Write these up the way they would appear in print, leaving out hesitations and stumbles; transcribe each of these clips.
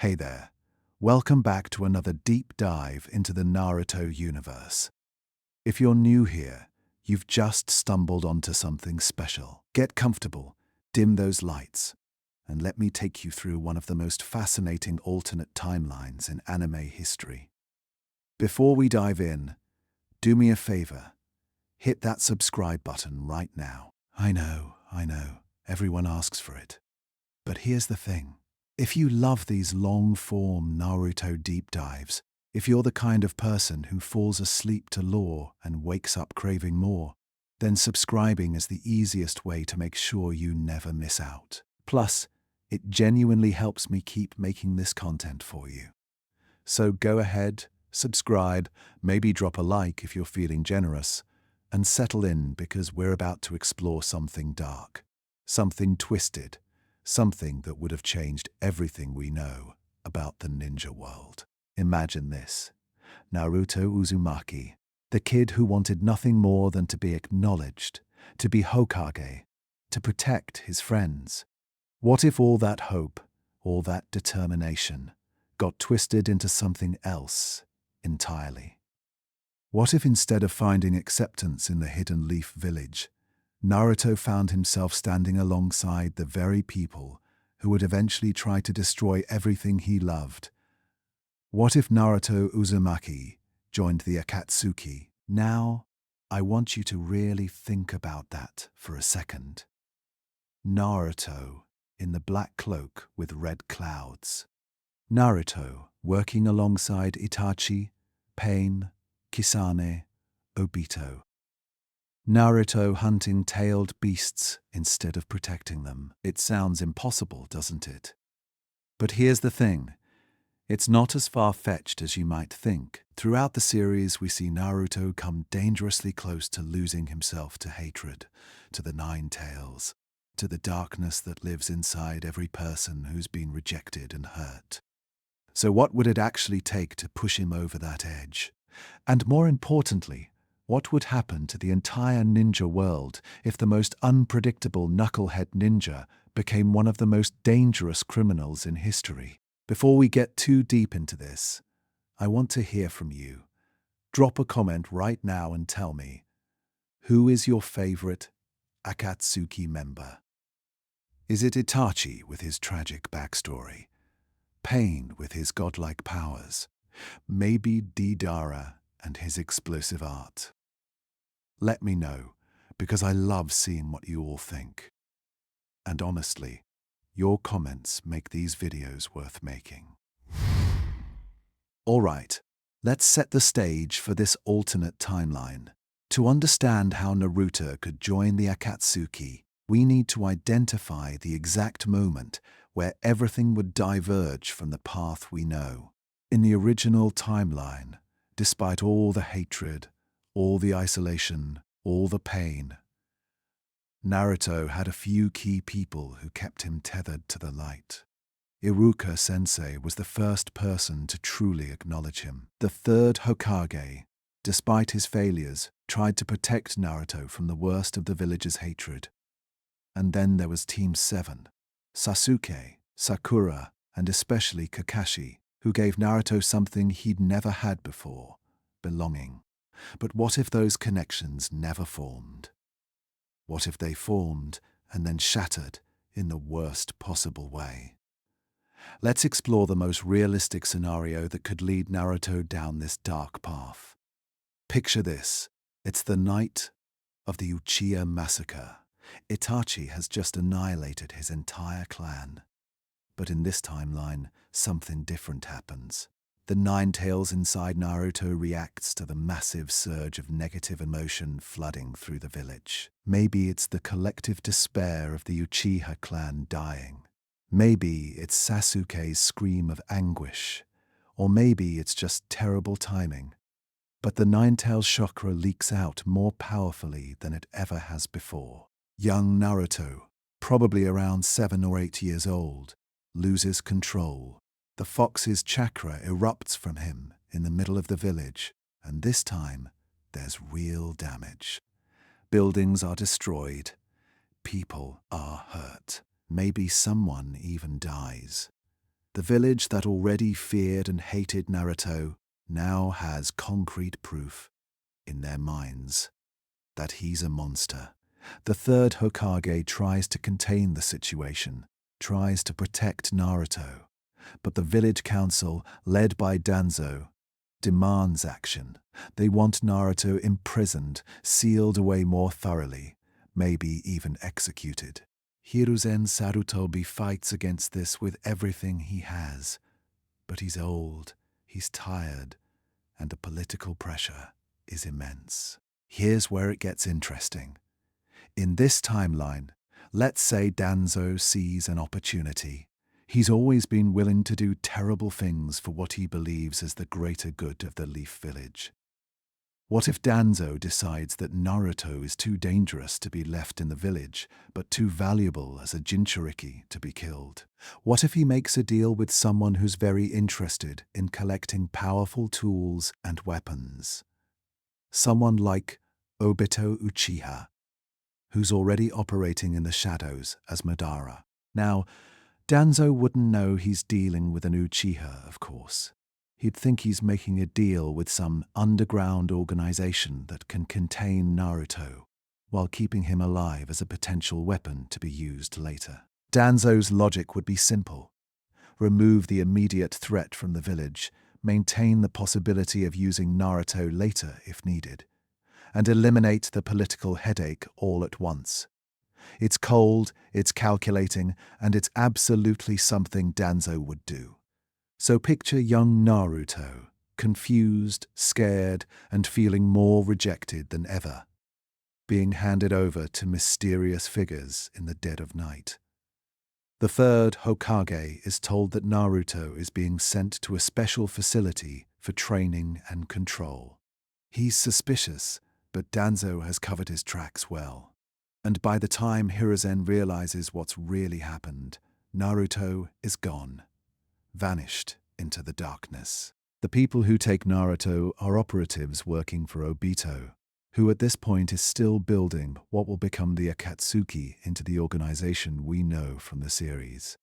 Hey there, welcome back to another deep dive into the Naruto universe. If you're new here, you've just stumbled onto something special. Get comfortable, dim those lights, and let me take you through one of the most fascinating alternate timelines in anime history. Before we dive in, do me a favor, hit that subscribe button right now. I know, everyone asks for it. But here's the thing. If you love these long-form Naruto deep dives, if you're the kind of person who falls asleep to lore and wakes up craving more, then subscribing is the easiest way to make sure you never miss out. Plus, it genuinely helps me keep making this content for you. So go ahead, subscribe, maybe drop a like if you're feeling generous, and settle in because we're about to explore something dark, something twisted, something that would have changed everything we know about the ninja world. Imagine this. Naruto Uzumaki, the kid who wanted nothing more than to be acknowledged, to be Hokage, to protect his friends. What if all that hope, all that determination, got twisted into something else entirely? What if instead of finding acceptance in the Hidden Leaf village, Naruto found himself standing alongside the very people who would eventually try to destroy everything he loved? What if Naruto Uzumaki joined the Akatsuki? Now, I want you to really think about that for a second. Naruto in the black cloak with red clouds. Naruto working alongside Itachi, Pain, Kisame, Obito. Naruto hunting tailed beasts instead of protecting them. It sounds impossible, doesn't it? But here's the thing. It's not as far-fetched as you might think. Throughout the series, we see Naruto come dangerously close to losing himself to hatred, to the Nine Tails, to the darkness that lives inside every person who's been rejected and hurt. So what would it actually take to push him over that edge? And more importantly, what would happen to the entire ninja world if the most unpredictable knucklehead ninja became one of the most dangerous criminals in history? Before we get too deep into this, I want to hear from you. Drop a comment right now and tell me, who is your favorite Akatsuki member? Is it Itachi with his tragic backstory? Pain with his godlike powers? Maybe Deidara and his explosive art? Let me know, because I love seeing what you all think. And honestly, your comments make these videos worth making. Alright, let's set the stage for this alternate timeline. To understand how Naruto could join the Akatsuki, we need to identify the exact moment where everything would diverge from the path we know. In the original timeline, despite all the hatred, all the isolation, all the pain, Naruto had a few key people who kept him tethered to the light. Iruka-sensei was the first person to truly acknowledge him. The third Hokage, despite his failures, tried to protect Naruto from the worst of the village's hatred. And then there was Team 7, Sasuke, Sakura, and especially Kakashi, who gave Naruto something he'd never had before: belonging. But what if those connections never formed? What if they formed and then shattered in the worst possible way? Let's explore the most realistic scenario that could lead Naruto down this dark path. Picture this. It's the night of the Uchiha massacre. Itachi has just annihilated his entire clan. But in this timeline, something different happens. The Nine Tails inside Naruto reacts to the massive surge of negative emotion flooding through the village. Maybe it's the collective despair of the Uchiha clan dying. Maybe it's Sasuke's scream of anguish. Or maybe it's just terrible timing. But the Nine-Tails chakra leaks out more powerfully than it ever has before. Young Naruto, probably around 7 or 8 years old, loses control. The fox's chakra erupts from him in the middle of the village, and this time there's real damage. Buildings are destroyed. People are hurt. Maybe someone even dies. The village that already feared and hated Naruto now has concrete proof in their minds that he's a monster. The third Hokage tries to contain the situation, tries to protect Naruto, but the village council, led by Danzo, demands action. They want Naruto imprisoned, sealed away more thoroughly, maybe even executed. Hiruzen Sarutobi fights against this with everything he has, but he's old, he's tired, and the political pressure is immense. Here's where it gets interesting. In this timeline, let's say Danzo sees an opportunity. He's always been willing to do terrible things for what he believes is the greater good of the Leaf Village. What if Danzo decides that Naruto is too dangerous to be left in the village, but too valuable as a jinchuriki to be killed? What if he makes a deal with someone who's very interested in collecting powerful tools and weapons? Someone like Obito Uchiha, who's already operating in the shadows as Madara. Now, Danzo wouldn't know he's dealing with an Uchiha, of course. He'd think he's making a deal with some underground organization that can contain Naruto, while keeping him alive as a potential weapon to be used later. Danzo's logic would be simple. Remove the immediate threat from the village, maintain the possibility of using Naruto later if needed, and eliminate the political headache all at once. It's cold, it's calculating, and it's absolutely something Danzo would do. So picture young Naruto, confused, scared, and feeling more rejected than ever, being handed over to mysterious figures in the dead of night. The third Hokage is told that Naruto is being sent to a special facility for training and control. He's suspicious, but Danzo has covered his tracks well. And by the time Hiruzen realizes what's really happened, Naruto is gone, vanished into the darkness. The people who take Naruto are operatives working for Obito, who at this point is still building what will become the Akatsuki into the organization we know from the series.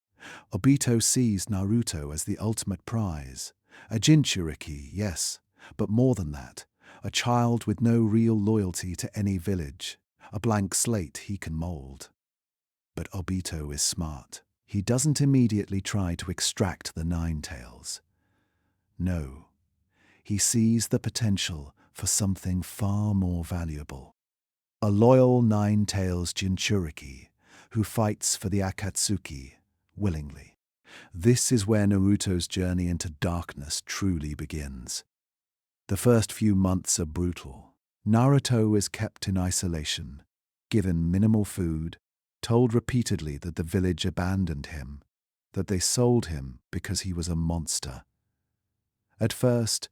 Obito sees Naruto as the ultimate prize. A jinchuriki, yes, but more than that, a child with no real loyalty to any village, a blank slate he can mold. But Obito is smart. He doesn't immediately try to extract the Nine Tails. No, he sees the potential for something far more valuable. A loyal Nine Tails jinchuriki who fights for the Akatsuki willingly. This is where Naruto's journey into darkness truly begins. The first few months are brutal. Naruto is kept in isolation, given minimal food, told repeatedly that the village abandoned him, that they sold him because he was a monster. At first,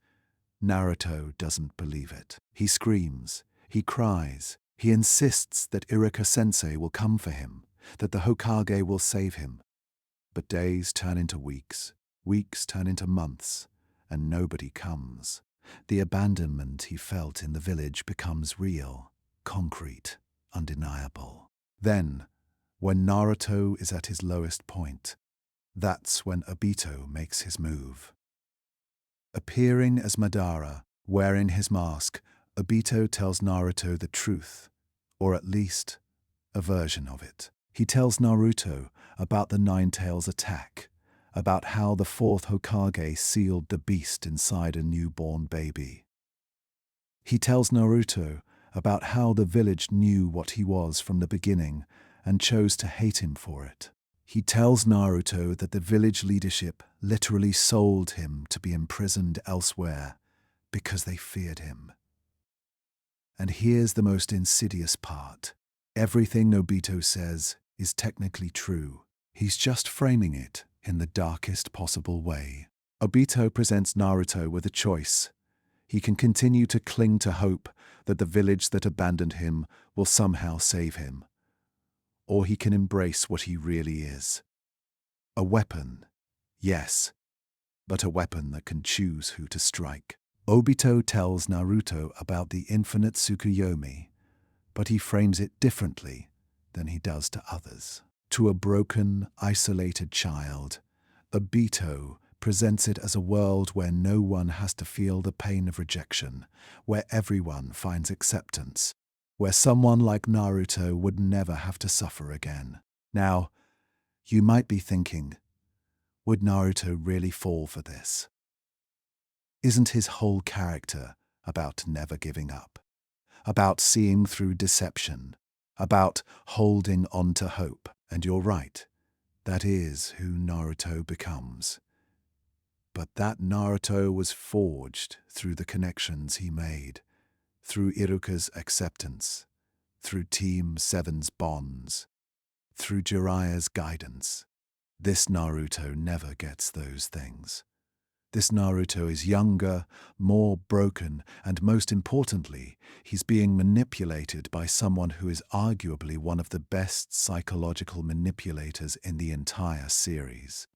Naruto doesn't believe it. He screams, he cries, he insists that Iruka-sensei will come for him, that the Hokage will save him. But days turn into weeks, weeks turn into months, and nobody comes. The abandonment he felt in the village becomes real, concrete, undeniable. Then, when Naruto is at his lowest point, that's when Obito makes his move. Appearing as Madara, wearing his mask, Obito tells Naruto the truth, or at least a version of it. He tells Naruto about the Nine Tails attack, about how the fourth Hokage sealed the beast inside a newborn baby. He tells Naruto about how the village knew what he was from the beginning and chose to hate him for it. He tells Naruto that the village leadership literally sold him to be imprisoned elsewhere because they feared him. And here's the most insidious part. Everything Obito says is technically true. He's just framing it in the darkest possible way. Obito presents Naruto with a choice. He can continue to cling to hope that the village that abandoned him will somehow save him. Or he can embrace what he really is. A weapon, yes, but a weapon that can choose who to strike. Obito tells Naruto about the infinite Tsukuyomi, but he frames it differently than he does to others. To a broken, isolated child, Obito presents it as a world where no one has to feel the pain of rejection, where everyone finds acceptance, where someone like Naruto would never have to suffer again. Now, you might be thinking, would Naruto really fall for this? Isn't his whole character about never giving up, about seeing through deception, about holding on to hope? And you're right, that is who Naruto becomes. But that Naruto was forged through the connections he made, through Iruka's acceptance, through Team 7's bonds, through Jiraiya's guidance. This Naruto never gets those things. This Naruto is younger, more broken, and most importantly, he's being manipulated by someone who is arguably one of the best psychological manipulators in the entire series.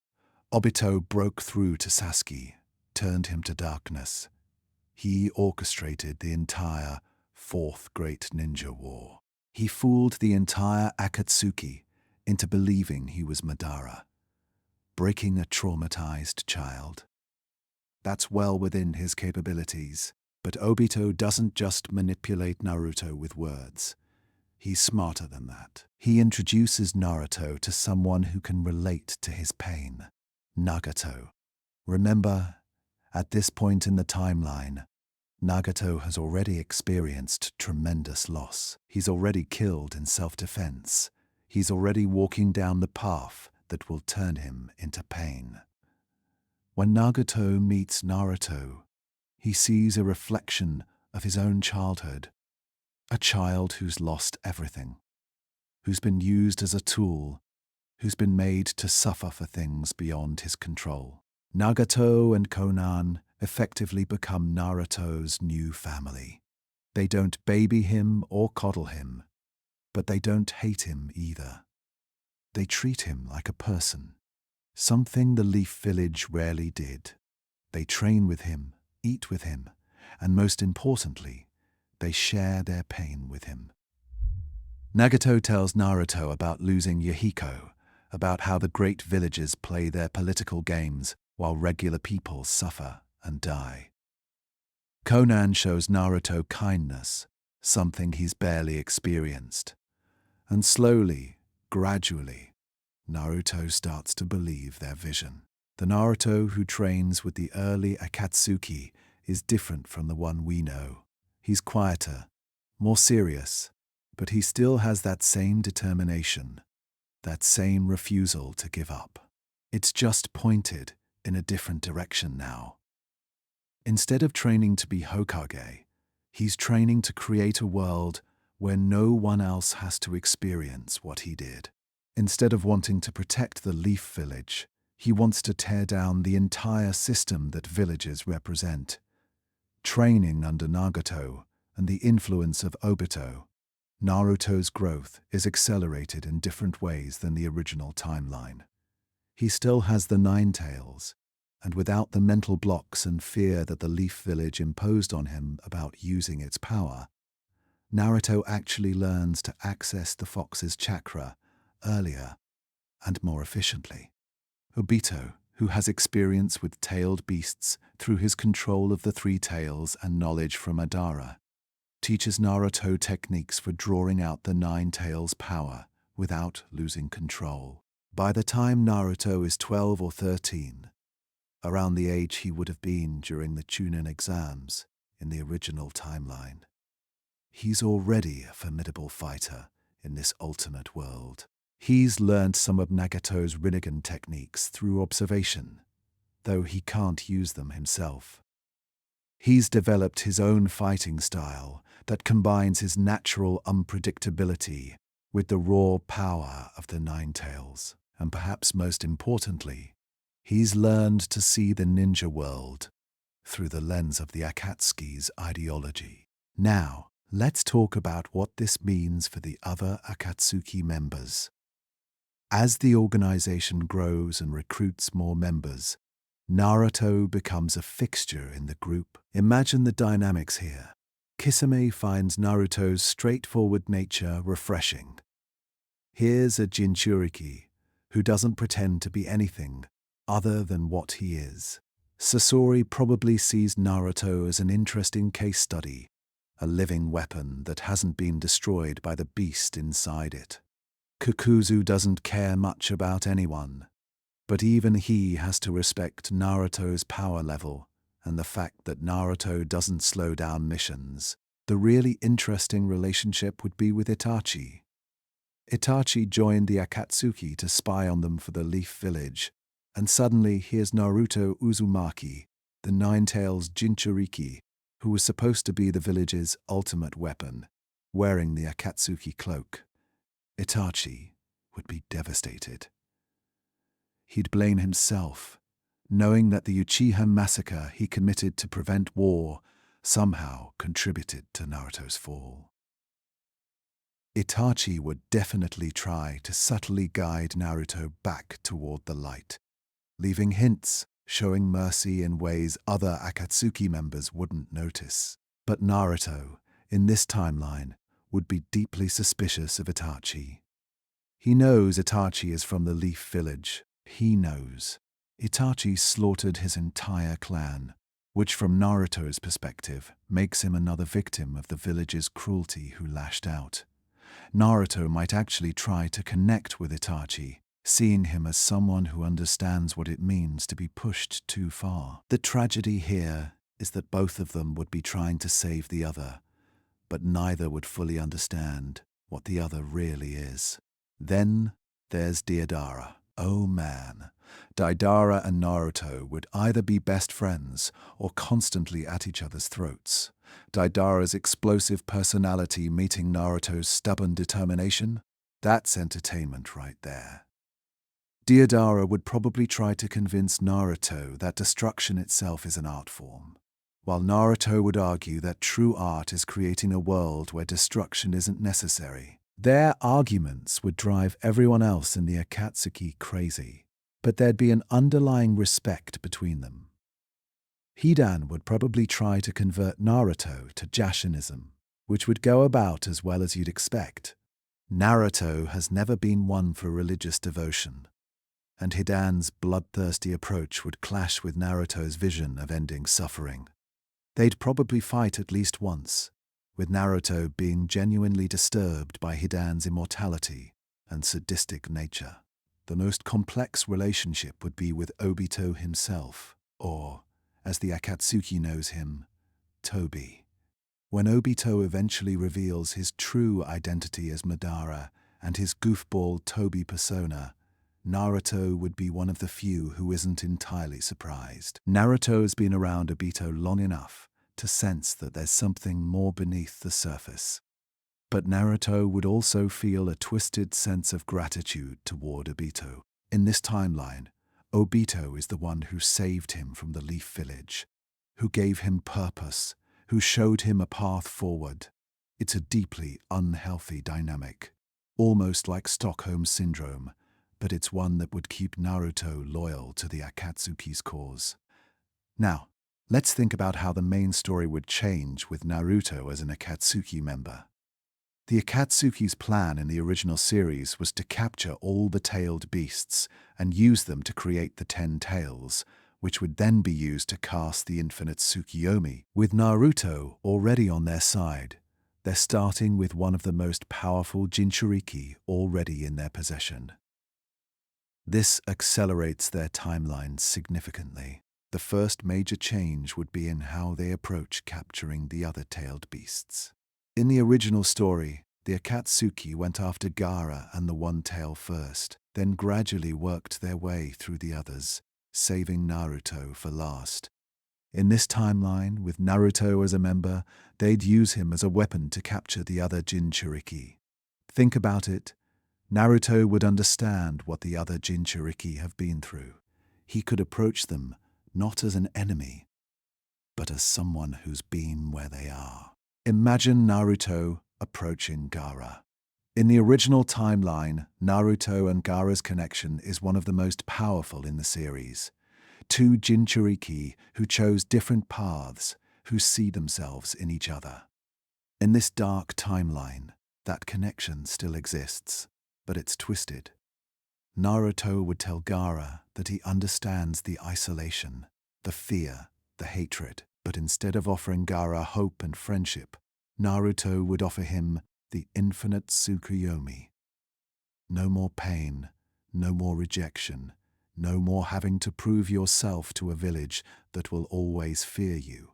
Obito broke through to Sasuke, turned him to darkness. He orchestrated the entire Fourth Great Ninja War. He fooled the entire Akatsuki into believing he was Madara, breaking a traumatized child. That's well within his capabilities. But Obito doesn't just manipulate Naruto with words. He's smarter than that. He introduces Naruto to someone who can relate to his pain. Nagato. Remember, at this point in the timeline, Nagato has already experienced tremendous loss. He's already killed in self-defense. He's already walking down the path that will turn him into pain. When Nagato meets Naruto, he sees a reflection of his own childhood, a child who's lost everything, who's been used as a tool, who's been made to suffer for things beyond his control. Nagato and Konan effectively become Naruto's new family. They don't baby him or coddle him, but they don't hate him either. They treat him like a person, something the Leaf Village rarely did. They train with him, eat with him, and most importantly, they share their pain with him. Nagato tells Naruto about losing Yahiko, about how the great villages play their political games while regular people suffer and die. Konan shows Naruto kindness, something he's barely experienced. And slowly, gradually, Naruto starts to believe their vision. The Naruto who trains with the early Akatsuki is different from the one we know. He's quieter, more serious, but he still has that same determination, that same refusal to give up. It's just pointed in a different direction now. Instead of training to be Hokage, he's training to create a world where no one else has to experience what he did. Instead of wanting to protect the Leaf Village, he wants to tear down the entire system that villages represent. Training under Nagato and the influence of Obito, Naruto's growth is accelerated in different ways than the original timeline. He still has the Nine Tails, and without the mental blocks and fear that the Leaf Village imposed on him about using its power, Naruto actually learns to access the fox's chakra earlier and more efficiently. Obito, who has experience with tailed beasts through his control of the three tails and knowledge from Madara, teaches Naruto techniques for drawing out the Nine Tails' power without losing control. By the time Naruto is 12 or 13, around the age he would have been during the Chunin exams in the original timeline, he's already a formidable fighter in this alternate world. He's learned some of Nagato's Rinnegan techniques through observation, though he can't use them himself. He's developed his own fighting style that combines his natural unpredictability with the raw power of the Nine Tails. And perhaps most importantly, he's learned to see the ninja world through the lens of the Akatsuki's ideology. Now, let's talk about what this means for the other Akatsuki members. As the organization grows and recruits more members, Naruto becomes a fixture in the group. Imagine the dynamics here. Kisame finds Naruto's straightforward nature refreshing. Here's a jinchuriki who doesn't pretend to be anything other than what he is. Sasori probably sees Naruto as an interesting case study, a living weapon that hasn't been destroyed by the beast inside it. Kakuzu doesn't care much about anyone, but even he has to respect Naruto's power level and the fact that Naruto doesn't slow down missions. The really interesting relationship would be with Itachi. Itachi joined the Akatsuki to spy on them for the Leaf Village, and suddenly here's Naruto Uzumaki, the Nine-Tails Jinchuriki, who was supposed to be the village's ultimate weapon, wearing the Akatsuki cloak. Itachi would be devastated. He'd blame himself, knowing that the Uchiha massacre he committed to prevent war somehow contributed to Naruto's fall. Itachi would definitely try to subtly guide Naruto back toward the light, leaving hints showing mercy in ways other Akatsuki members wouldn't notice. But Naruto, in this timeline, would be deeply suspicious of Itachi. He knows Itachi is from the Leaf Village. He knows Itachi slaughtered his entire clan, which from Naruto's perspective makes him another victim of the village's cruelty who lashed out. Naruto might actually try to connect with Itachi, seeing him as someone who understands what it means to be pushed too far. The tragedy here is that both of them would be trying to save the other, but neither would fully understand what the other really is. Then there's Deidara. Oh man, Deidara and Naruto would either be best friends or constantly at each other's throats. Deidara's explosive personality meeting Naruto's stubborn determination, that's entertainment right there. Deidara would probably try to convince Naruto that destruction itself is an art form, while Naruto would argue that true art is creating a world where destruction isn't necessary. Their arguments would drive everyone else in the Akatsuki crazy, but there'd be an underlying respect between them. Hidan would probably try to convert Naruto to Jashinism, which would go about as well as you'd expect. Naruto has never been one for religious devotion, and Hidan's bloodthirsty approach would clash with Naruto's vision of ending suffering. They'd probably fight at least once, with Naruto being genuinely disturbed by Hidan's immortality and sadistic nature. The most complex relationship would be with Obito himself, or, as the Akatsuki knows him, Tobi. When Obito eventually reveals his true identity as Madara and his goofball Tobi persona, Naruto would be one of the few who isn't entirely surprised. Naruto's been around Obito long enough to sense that there's something more beneath the surface. But Naruto would also feel a twisted sense of gratitude toward Obito. In this timeline, Obito is the one who saved him from the Leaf Village, who gave him purpose, who showed him a path forward. It's a deeply unhealthy dynamic, almost like Stockholm Syndrome, but it's one that would keep Naruto loyal to the Akatsuki's cause. Now, let's think about how the main story would change with Naruto as an Akatsuki member. The Akatsuki's plan in the original series was to capture all the tailed beasts and use them to create the 10 tails, which would then be used to cast the infinite Tsukiyomi. With Naruto already on their side, they're starting with one of the most powerful jinchuriki already in their possession. This accelerates their timeline significantly. The first major change would be in how they approach capturing the other tailed beasts. In the original story, the Akatsuki went after Gaara and the One Tail first, then gradually worked their way through the others, saving Naruto for last. In this timeline, with Naruto as a member, they'd use him as a weapon to capture the other jinchuriki. Think about it. Naruto would understand what the other jinchuriki have been through. He could approach them not as an enemy, but as someone who's been where they are. Imagine Naruto approaching Gaara. In the original timeline, Naruto and Gaara's connection is one of the most powerful in the series. Two jinchuriki who chose different paths, who see themselves in each other. In this dark timeline, that connection still exists, but it's twisted. Naruto would tell Gaara that he understands the isolation, the fear, the hatred. But instead of offering Gaara hope and friendship, Naruto would offer him the infinite Tsukuyomi. No more pain, no more rejection, no more having to prove yourself to a village that will always fear you.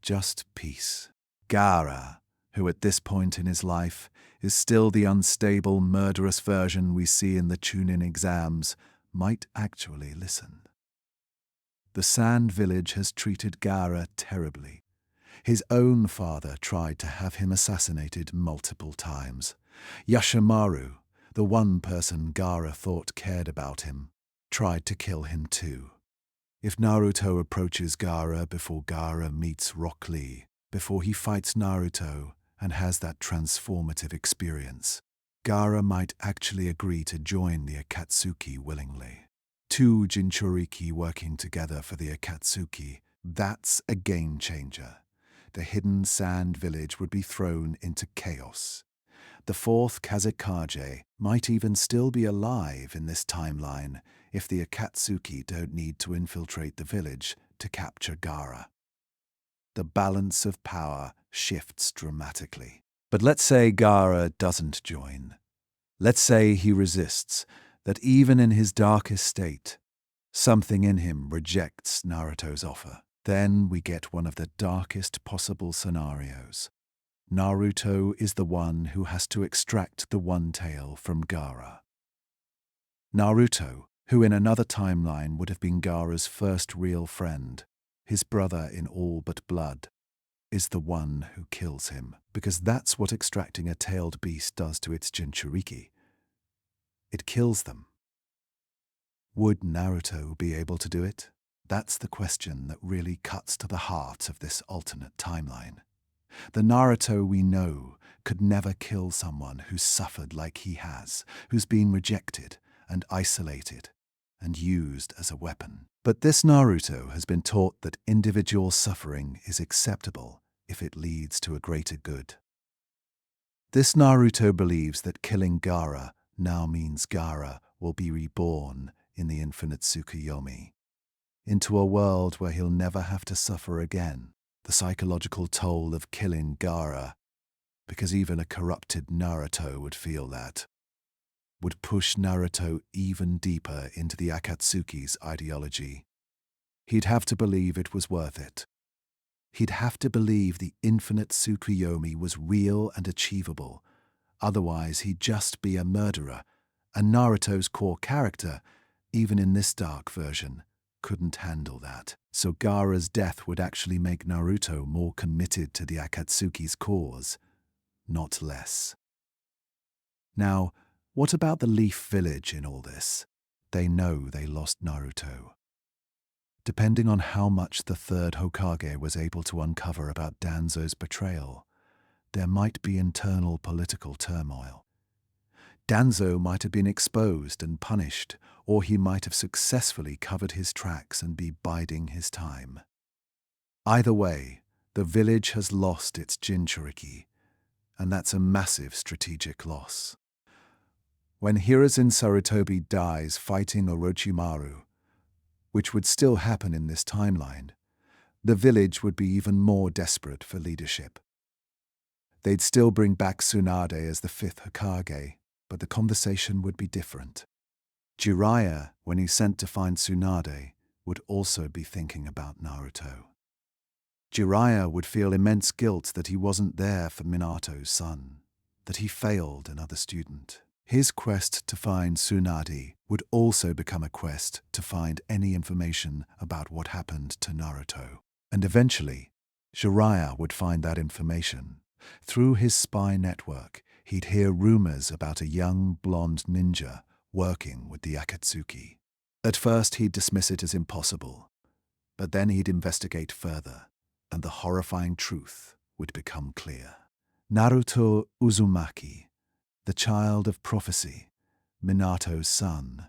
Just peace. Gaara, who at this point in his life is still the unstable, murderous version we see in the Chunin exams, might actually listen. The Sand Village has treated Gaara terribly. His own father tried to have him assassinated multiple times. Yashimaru, the one person Gaara thought cared about him, tried to kill him too. If Naruto approaches Gaara before Gaara meets Rock Lee, before he fights Naruto and has that transformative experience, Gaara might actually agree to join the Akatsuki willingly. Two jinchuriki working together for the Akatsuki, that's a game changer. The hidden sand village would be thrown into chaos. The fourth Kazekage might even still be alive in this timeline if the Akatsuki don't need to infiltrate the village to capture Gaara. The balance of power shifts dramatically. But let's say Gaara doesn't join. Let's say he resists, that even in his darkest state, something in him rejects Naruto's offer. Then we get one of the darkest possible scenarios. Naruto is the one who has to extract the One Tail from Gaara. Naruto, who in another timeline would have been Gaara's first real friend, his brother in all but blood, is the one who kills him, because that's what extracting a tailed beast does to its jinchuriki. It kills them. Would Naruto be able to do it? That's the question that really cuts to the heart of this alternate timeline. The Naruto we know could never kill someone who's suffered like he has, who's been rejected and isolated and used as a weapon. But this Naruto has been taught that individual suffering is acceptable if it leads to a greater good. This Naruto believes that killing Gaara now means Gaara will be reborn in the infinite Tsukuyomi, into a world where he'll never have to suffer again the psychological toll of killing Gaara, because even a corrupted Naruto would feel that, would push Naruto even deeper into the Akatsuki's ideology. He'd have to believe it was worth it. He'd have to believe the infinite Tsukuyomi was real and achievable, otherwise he'd just be a murderer, and Naruto's core character, even in this dark version, couldn't handle that. So Gaara's death would actually make Naruto more committed to the Akatsuki's cause, not less. Now, what about the Leaf Village in all this? They know they lost Naruto. Depending on how much the third Hokage was able to uncover about Danzo's betrayal, there might be internal political turmoil. Danzo might have been exposed and punished, or he might have successfully covered his tracks and be biding his time. Either way, the village has lost its jinchuriki, and that's a massive strategic loss. When Hiruzen Sarutobi dies fighting Orochimaru, which would still happen in this timeline, the village would be even more desperate for leadership. They'd still bring back Tsunade as the fifth Hokage, but the conversation would be different. Jiraiya, when he's sent to find Tsunade, would also be thinking about Naruto. Jiraiya would feel immense guilt that he wasn't there for Minato's son, that he failed another student. His quest to find Tsunade would also become a quest to find any information about what happened to Naruto. And eventually, Jiraiya would find that information. Through his spy network, he'd hear rumors about a young blonde ninja working with the Akatsuki. At first he'd dismiss it as impossible, but then he'd investigate further, and the horrifying truth would become clear. Naruto Uzumaki, the child of prophecy, Minato's son,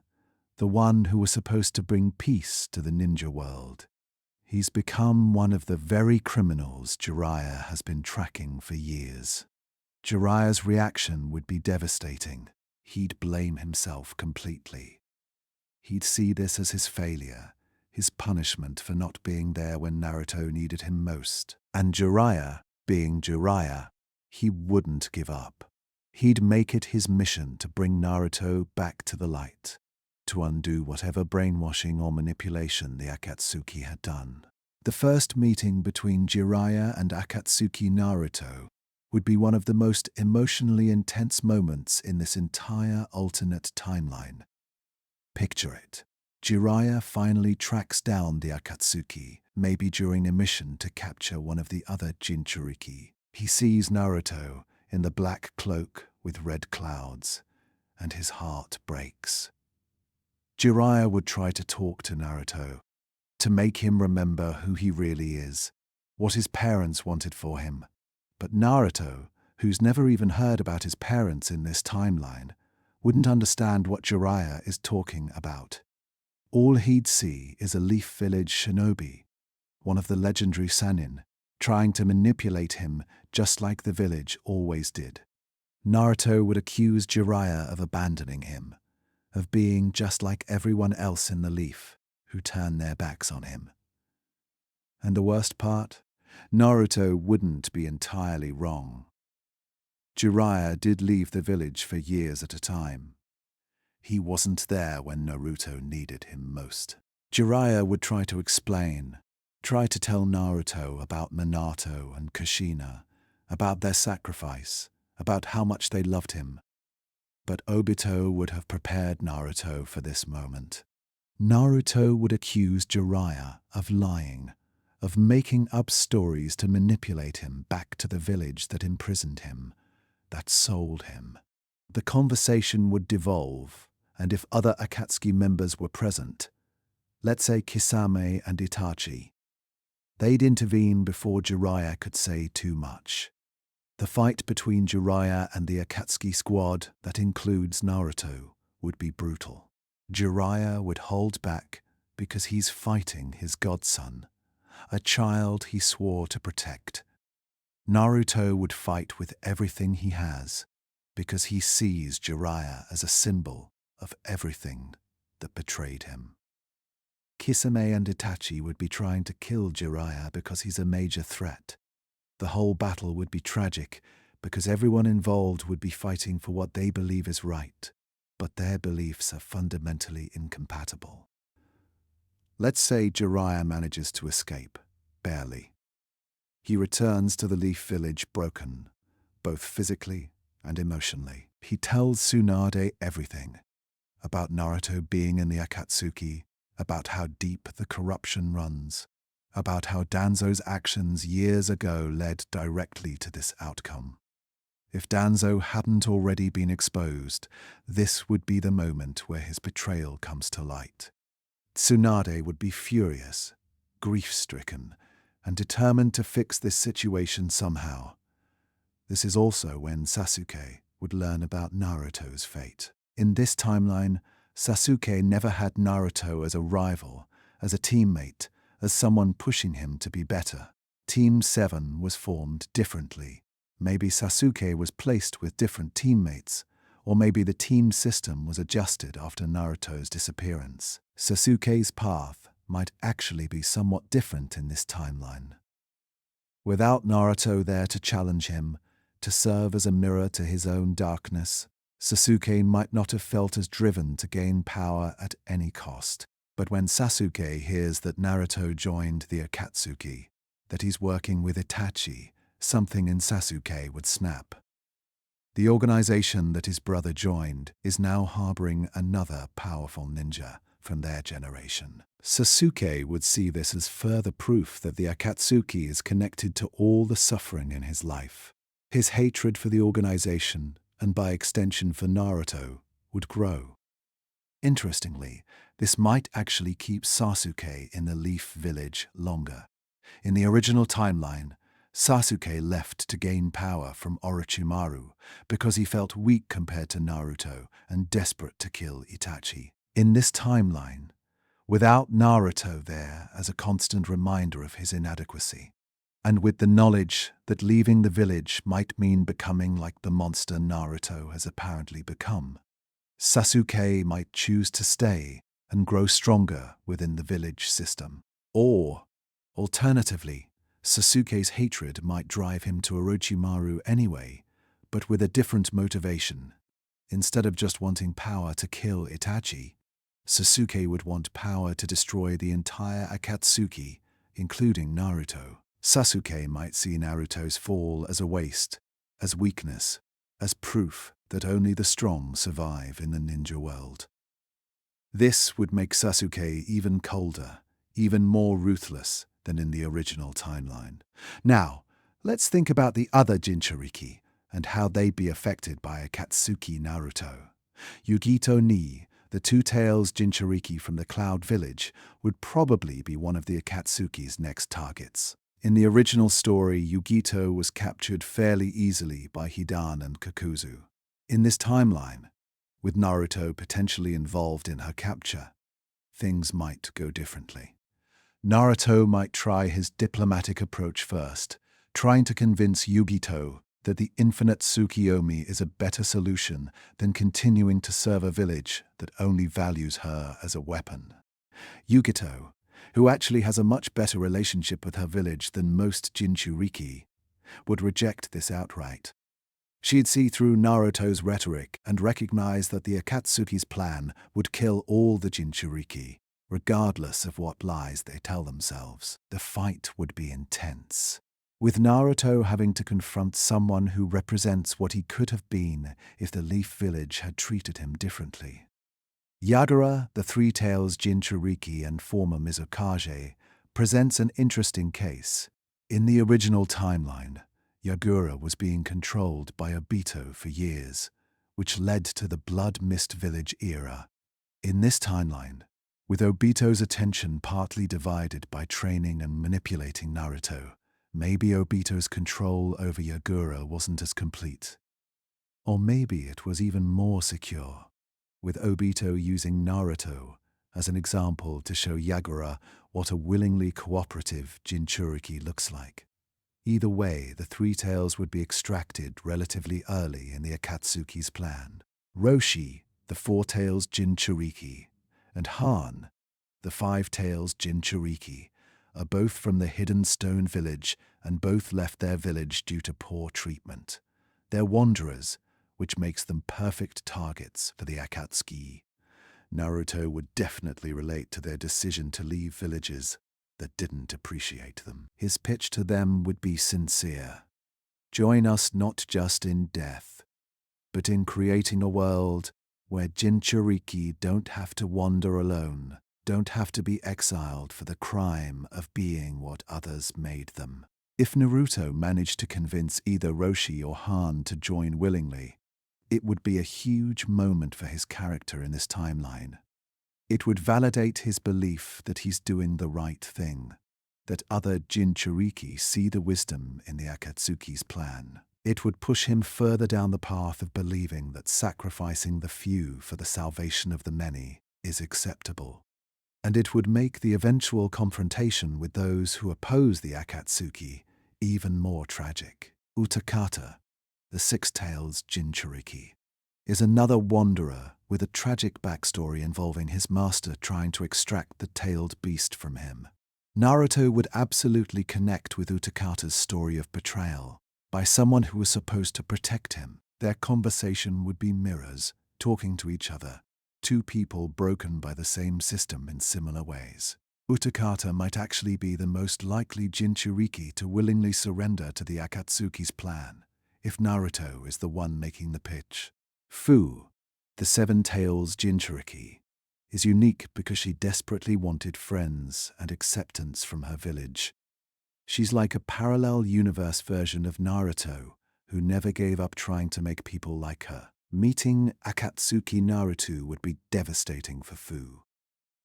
the one who was supposed to bring peace to the ninja world. He's become one of the very criminals Jiraiya has been tracking for years. Jiraiya's reaction would be devastating. He'd blame himself completely. He'd see this as his failure, his punishment for not being there when Naruto needed him most. And Jiraiya, being Jiraiya, he wouldn't give up. He'd make it his mission to bring Naruto back to the light, to undo whatever brainwashing or manipulation the Akatsuki had done. The first meeting between Jiraiya and Akatsuki Naruto would be one of the most emotionally intense moments in this entire alternate timeline. Picture it. Jiraiya finally tracks down the Akatsuki, maybe during a mission to capture one of the other jinchuriki. He sees Naruto in the black cloak with red clouds, and his heart breaks. Jiraiya would try to talk to Naruto, to make him remember who he really is, what his parents wanted for him. But Naruto, who's never even heard about his parents in this timeline, wouldn't understand what Jiraiya is talking about. All he'd see is a Leaf Village shinobi, one of the legendary Sannin, trying to manipulate him just like the village always did. Naruto would accuse Jiraiya of abandoning him, of being just like everyone else in the Leaf, who turned their backs on him. And the worst part? Naruto wouldn't be entirely wrong. Jiraiya did leave the village for years at a time. He wasn't there when Naruto needed him most. Jiraiya would try to explain, try to tell Naruto about Minato and Kushina, about their sacrifice, about how much they loved him. But Obito would have prepared Naruto for this moment. Naruto would accuse Jiraiya of lying, of making up stories to manipulate him back to the village that imprisoned him, that sold him. The conversation would devolve, and if other Akatsuki members were present, let's say Kisame and Itachi, they'd intervene before Jiraiya could say too much. The fight between Jiraiya and the Akatsuki squad, that includes Naruto, would be brutal. Jiraiya would hold back because he's fighting his godson, a child he swore to protect. Naruto would fight with everything he has because he sees Jiraiya as a symbol of everything that betrayed him. Kisame and Itachi would be trying to kill Jiraiya because he's a major threat. The whole battle would be tragic because everyone involved would be fighting for what they believe is right, but their beliefs are fundamentally incompatible. Let's say Jiraiya manages to escape, barely. He returns to the Leaf Village broken, both physically and emotionally. He tells Tsunade everything, about Naruto being in the Akatsuki, about how deep the corruption runs, about how Danzo's actions years ago led directly to this outcome. If Danzo hadn't already been exposed, this would be the moment where his betrayal comes to light. Tsunade would be furious, grief-stricken, and determined to fix this situation somehow. This is also when Sasuke would learn about Naruto's fate. In this timeline, Sasuke never had Naruto as a rival, as a teammate, as someone pushing him to be better. Team 7 was formed differently. Maybe Sasuke was placed with different teammates, or maybe the team system was adjusted after Naruto's disappearance. Sasuke's path might actually be somewhat different in this timeline. Without Naruto there to challenge him, to serve as a mirror to his own darkness, Sasuke might not have felt as driven to gain power at any cost. But when Sasuke hears that Naruto joined the Akatsuki, that he's working with Itachi, something in Sasuke would snap. The organization that his brother joined is now harboring another powerful ninja from their generation. Sasuke would see this as further proof that the Akatsuki is connected to all the suffering in his life. His hatred for the organization, and by extension for Naruto, would grow. Interestingly, this might actually keep Sasuke in the Leaf Village longer. In the original timeline, Sasuke left to gain power from Orochimaru because he felt weak compared to Naruto and desperate to kill Itachi. In this timeline, without Naruto there as a constant reminder of his inadequacy, and with the knowledge that leaving the village might mean becoming like the monster Naruto has apparently become, Sasuke might choose to stay and grow stronger within the village system. Or, alternatively, Sasuke's hatred might drive him to Orochimaru anyway, but with a different motivation. Instead of just wanting power to kill Itachi, Sasuke would want power to destroy the entire Akatsuki, including Naruto. Sasuke might see Naruto's fall as a waste, as weakness, as proof that only the strong survive in the ninja world. This would make Sasuke even colder, even more ruthless than in the original timeline. Now, let's think about the other jinchuriki and how they'd be affected by Akatsuki Naruto. Yugito ni, the Two Tails jinchuriki from the Cloud Village, would probably be one of the Akatsuki's next targets. In the original story, Yugito was captured fairly easily by Hidan and Kakuzu. In this timeline, with Naruto potentially involved in her capture, things might go differently. Naruto might try his diplomatic approach first, trying to convince Yugito that the infinite Tsukiyomi is a better solution than continuing to serve a village that only values her as a weapon. Yugito, who actually has a much better relationship with her village than most jinchuriki, would reject this outright. She'd see through Naruto's rhetoric and recognize that the Akatsuki's plan would kill all the jinchuriki, regardless of what lies they tell themselves. The fight would be intense, with Naruto having to confront someone who represents what he could have been if the Leaf Village had treated him differently. Yagura, the Three Tails jinchuriki and former Mizukage, presents an interesting case. In the original timeline, Yagura was being controlled by Obito for years, which led to the Blood Mist Village era. In this timeline, with Obito's attention partly divided by training and manipulating Naruto, maybe Obito's control over Yagura wasn't as complete. Or maybe it was even more secure, with Obito using Naruto as an example to show Yagura what a willingly cooperative jinchuriki looks like. Either way, the Three Tails would be extracted relatively early in the Akatsuki's plan. Roshi, the Four Tails jinchuriki, and Han, the Five Tails jinchuriki, are both from the Hidden Stone Village and both left their village due to poor treatment. They're wanderers, which makes them perfect targets for the Akatsuki. Naruto would definitely relate to their decision to leave villages that didn't appreciate them. His pitch to them would be sincere. Join us not just in death, but in creating a world where jinchuriki don't have to wander alone, don't have to be exiled for the crime of being what others made them. If Naruto managed to convince either Roshi or Han to join willingly, it would be a huge moment for his character in this timeline. It would validate his belief that he's doing the right thing, that other jinchuriki see the wisdom in the Akatsuki's plan. It would push him further down the path of believing that sacrificing the few for the salvation of the many is acceptable. And it would make the eventual confrontation with those who oppose the Akatsuki even more tragic. Utakata, the Six Tails jinchuriki, is another wanderer with a tragic backstory involving his master trying to extract the tailed beast from him. Naruto would absolutely connect with Utakata's story of betrayal by someone who was supposed to protect him. Their conversation would be mirrors, talking to each other, two people broken by the same system in similar ways. Utakata might actually be the most likely jinchuriki to willingly surrender to the Akatsuki's plan, if Naruto is the one making the pitch. Fu, the Seven Tails jinchuriki, is unique because she desperately wanted friends and acceptance from her village. She's like a parallel universe version of Naruto, who never gave up trying to make people like her. Meeting Akatsuki Naruto would be devastating for Fu.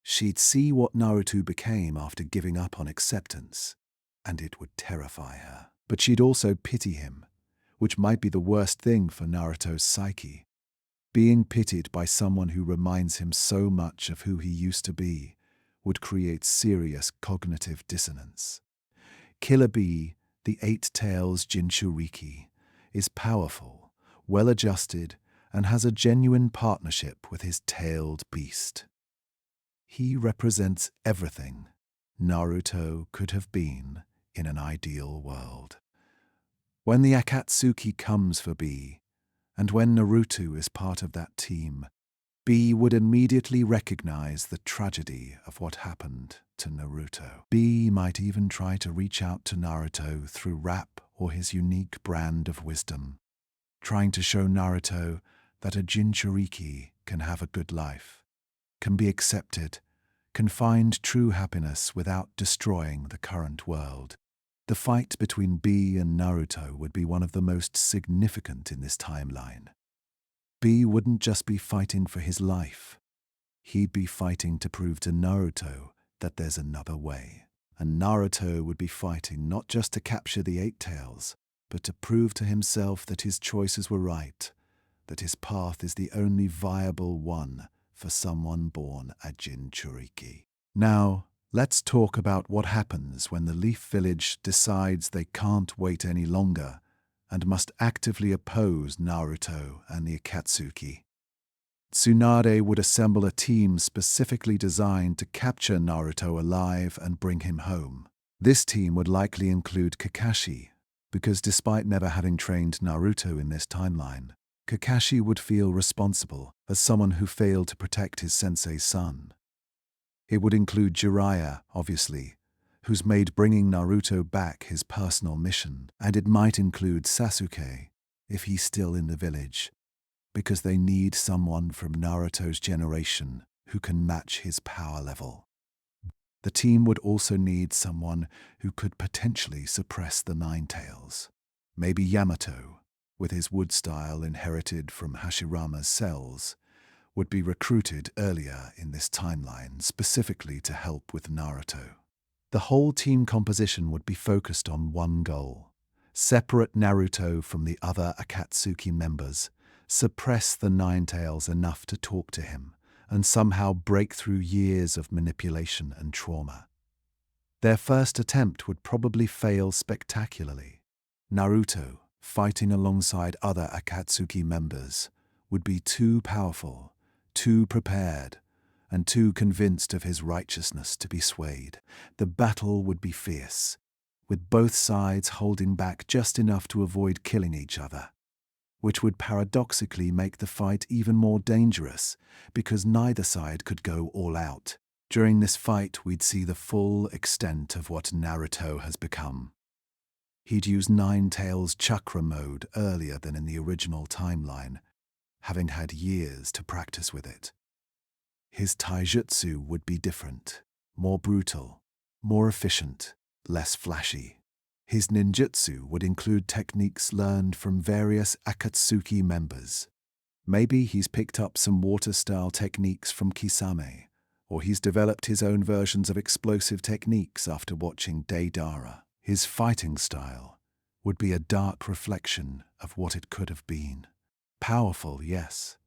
She'd see what Naruto became after giving up on acceptance, and it would terrify her. But she'd also pity him, which might be the worst thing for Naruto's psyche. Being pitied by someone who reminds him so much of who he used to be would create serious cognitive dissonance. Killer Bee, the Eight Tails jinchuriki, is powerful, well-adjusted, and has a genuine partnership with his tailed beast. He represents everything Naruto could have been in an ideal world. When the Akatsuki comes for B, and when Naruto is part of that team, B would immediately recognize the tragedy of what happened to Naruto. B might even try to reach out to Naruto through rap or his unique brand of wisdom, trying to show Naruto that a jinchuriki can have a good life, can be accepted, can find true happiness without destroying the current world. The fight between B and Naruto would be one of the most significant in this timeline. B wouldn't just be fighting for his life. He'd be fighting to prove to Naruto that there's another way. And Naruto would be fighting not just to capture the Eight Tails, but to prove to himself that his choices were right, that his path is the only viable one for someone born a jinchuriki. Now, let's talk about what happens when the Leaf Village decides they can't wait any longer and must actively oppose Naruto and the Akatsuki. Tsunade would assemble a team specifically designed to capture Naruto alive and bring him home. This team would likely include Kakashi, because despite never having trained Naruto in this timeline, Kakashi would feel responsible as someone who failed to protect his sensei's son. It would include Jiraiya, obviously, who's made bringing Naruto back his personal mission, and it might include Sasuke, if he's still in the village, because they need someone from Naruto's generation who can match his power level. The team would also need someone who could potentially suppress the Nine Tails. Maybe Yamato, with his wood style inherited from Hashirama's cells, would be recruited earlier in this timeline specifically to help with Naruto. The whole team composition would be focused on one goal: separate Naruto from the other Akatsuki members, suppress the Nine Tails enough to talk to him, and somehow break through years of manipulation and trauma. Their first attempt would probably fail spectacularly. Naruto, fighting alongside other Akatsuki members, would be too powerful, too prepared, and too convinced of his righteousness to be swayed. The battle would be fierce, with both sides holding back just enough to avoid killing each other, which would paradoxically make the fight even more dangerous because neither side could go all out. During this fight, we'd see the full extent of what Naruto has become. He'd use Nine Tails chakra mode earlier than in the original timeline, having had years to practice with it. His taijutsu would be different, more brutal, more efficient, less flashy. His ninjutsu would include techniques learned from various Akatsuki members. Maybe he's picked up some water-style techniques from Kisame, or he's developed his own versions of explosive techniques after watching Deidara. His fighting style would be a dark reflection of what it could have been. Powerful, yes,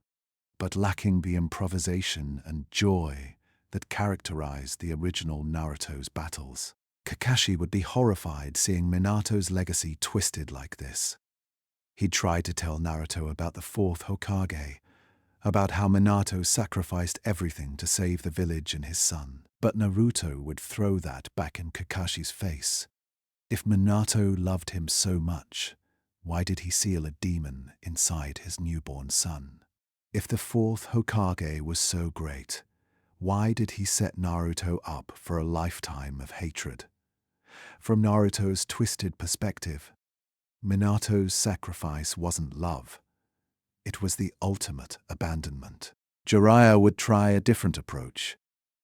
but lacking the improvisation and joy that characterized the original Naruto's battles. Kakashi would be horrified seeing Minato's legacy twisted like this. He'd tried to tell Naruto about the fourth Hokage, about how Minato sacrificed everything to save the village and his son. But Naruto would throw that back in Kakashi's face. If Minato loved him so much, why did he seal a demon inside his newborn son? If the fourth Hokage was so great, why did he set Naruto up for a lifetime of hatred? From Naruto's twisted perspective, Minato's sacrifice wasn't love. It was the ultimate abandonment. Jiraiya would try a different approach.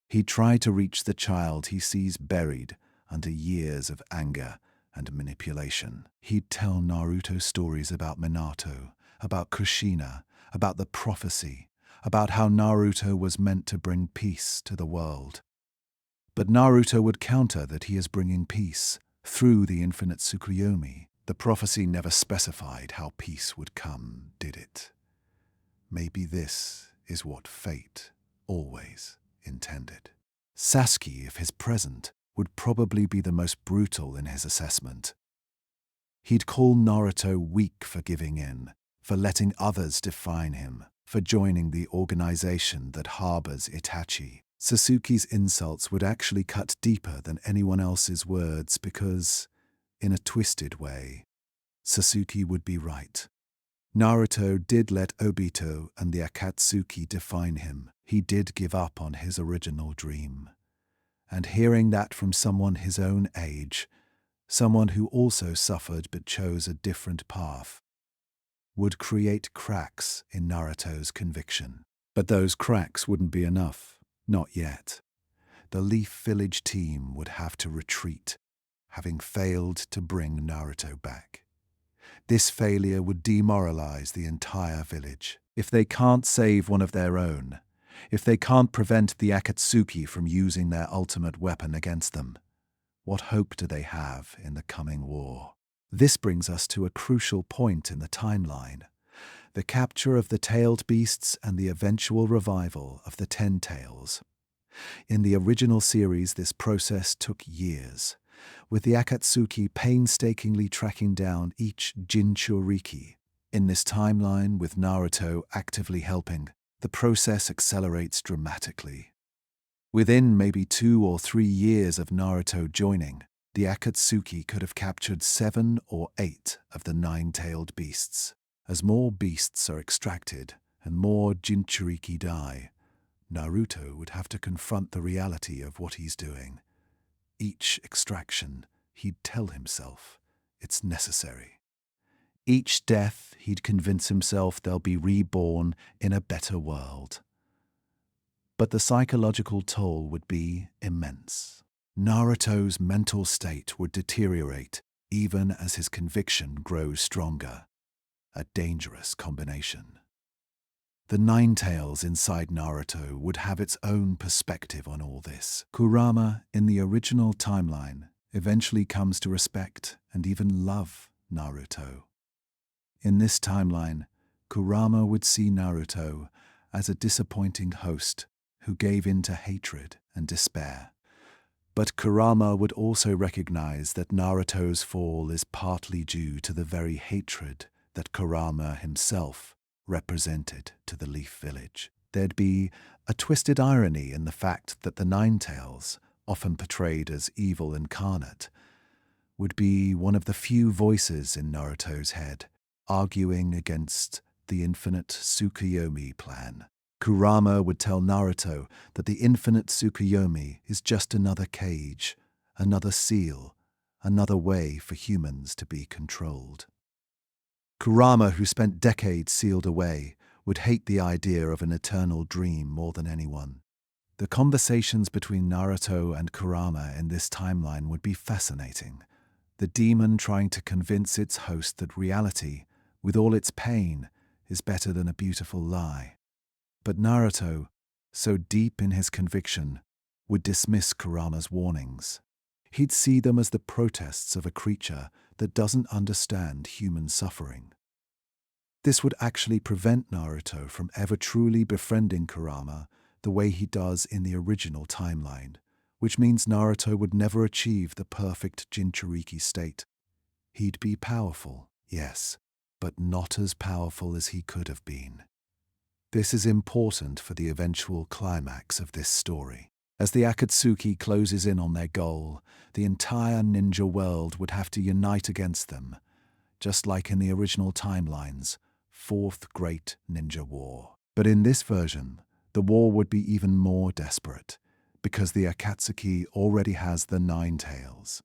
He'd try to reach the child he sees buried under years of anger and manipulation. He'd tell Naruto stories about Minato, about Kushina, about the prophecy, about how Naruto was meant to bring peace to the world. But Naruto would counter that he is bringing peace through the infinite Tsukuyomi. The prophecy never specified how peace would come, did it? Maybe this is what fate always intended. Sasuke, if he's present, would probably be the most brutal in his assessment. He'd call Naruto weak for giving in, for letting others define him, for joining the organization that harbors Itachi. Sasuke's insults would actually cut deeper than anyone else's words because, in a twisted way, Sasuke would be right. Naruto did let Obito and the Akatsuki define him. He did give up on his original dream. And hearing that from someone his own age, someone who also suffered but chose a different path, would create cracks in Naruto's conviction. But those cracks wouldn't be enough. Not yet. The Leaf Village team would have to retreat, having failed to bring Naruto back. This failure would demoralize the entire village. If they can't save one of their own, if they can't prevent the Akatsuki from using their ultimate weapon against them, what hope do they have in the coming war? This brings us to a crucial point in the timeline: the capture of the tailed beasts and the eventual revival of the 10 tails. In the original series, this process took years, with the Akatsuki painstakingly tracking down each jinchuriki. In this timeline, with Naruto actively helping, the process accelerates dramatically. Within maybe 2 or 3 years of Naruto joining, the Akatsuki could have captured 7 or 8 of the 9-tailed beasts. As more beasts are extracted and more jinchuriki die, Naruto would have to confront the reality of what he's doing. Each extraction, he'd tell himself, it's necessary. Each death, he'd convince himself they'll be reborn in a better world. But the psychological toll would be immense. Naruto's mental state would deteriorate even as his conviction grows stronger. A dangerous combination. The 9 tails inside Naruto would have its own perspective on all this. Kurama, in the original timeline, eventually comes to respect and even love Naruto. In this timeline, Kurama would see Naruto as a disappointing host who gave in to hatred and despair. But Kurama would also recognize that Naruto's fall is partly due to the very hatred that Kurama himself represented to the Leaf Village. There'd be a twisted irony in the fact that the 9 tails, often portrayed as evil incarnate, would be one of the few voices in Naruto's head arguing against the infinite Tsukuyomi plan. Kurama would tell Naruto that the infinite Tsukuyomi is just another cage, another seal, another way for humans to be controlled. Kurama, who spent decades sealed away, would hate the idea of an eternal dream more than anyone. The conversations between Naruto and Kurama in this timeline would be fascinating. The demon trying to convince its host that reality, with all its pain, is better than a beautiful lie. But Naruto, so deep in his conviction, would dismiss Kurama's warnings. He'd see them as the protests of a creature that doesn't understand human suffering. This would actually prevent Naruto from ever truly befriending Kurama the way he does in the original timeline, which means Naruto would never achieve the perfect jinchuriki state. He'd be powerful, yes, but not as powerful as he could have been. This is important for the eventual climax of this story. As the Akatsuki closes in on their goal, the entire ninja world would have to unite against them, just like in the original timeline's Fourth Great Ninja War. But in this version, the war would be even more desperate, because the Akatsuki already has the 9 tails.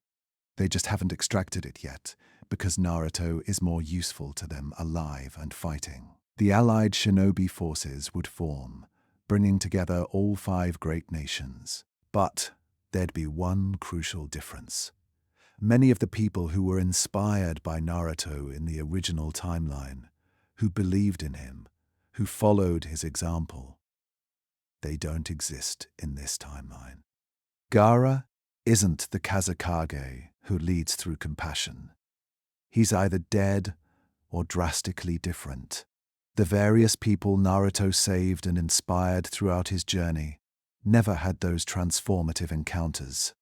They just haven't extracted it yet, because Naruto is more useful to them alive and fighting. The allied shinobi forces would form, bringing together all 5 great nations. But there'd be one crucial difference. Many of the people who were inspired by Naruto in the original timeline, who believed in him, who followed his example, they don't exist in this timeline. Gaara isn't the Kazekage who leads through compassion. He's either dead or drastically different. The various people Naruto saved and inspired throughout his journey never had those transformative encounters.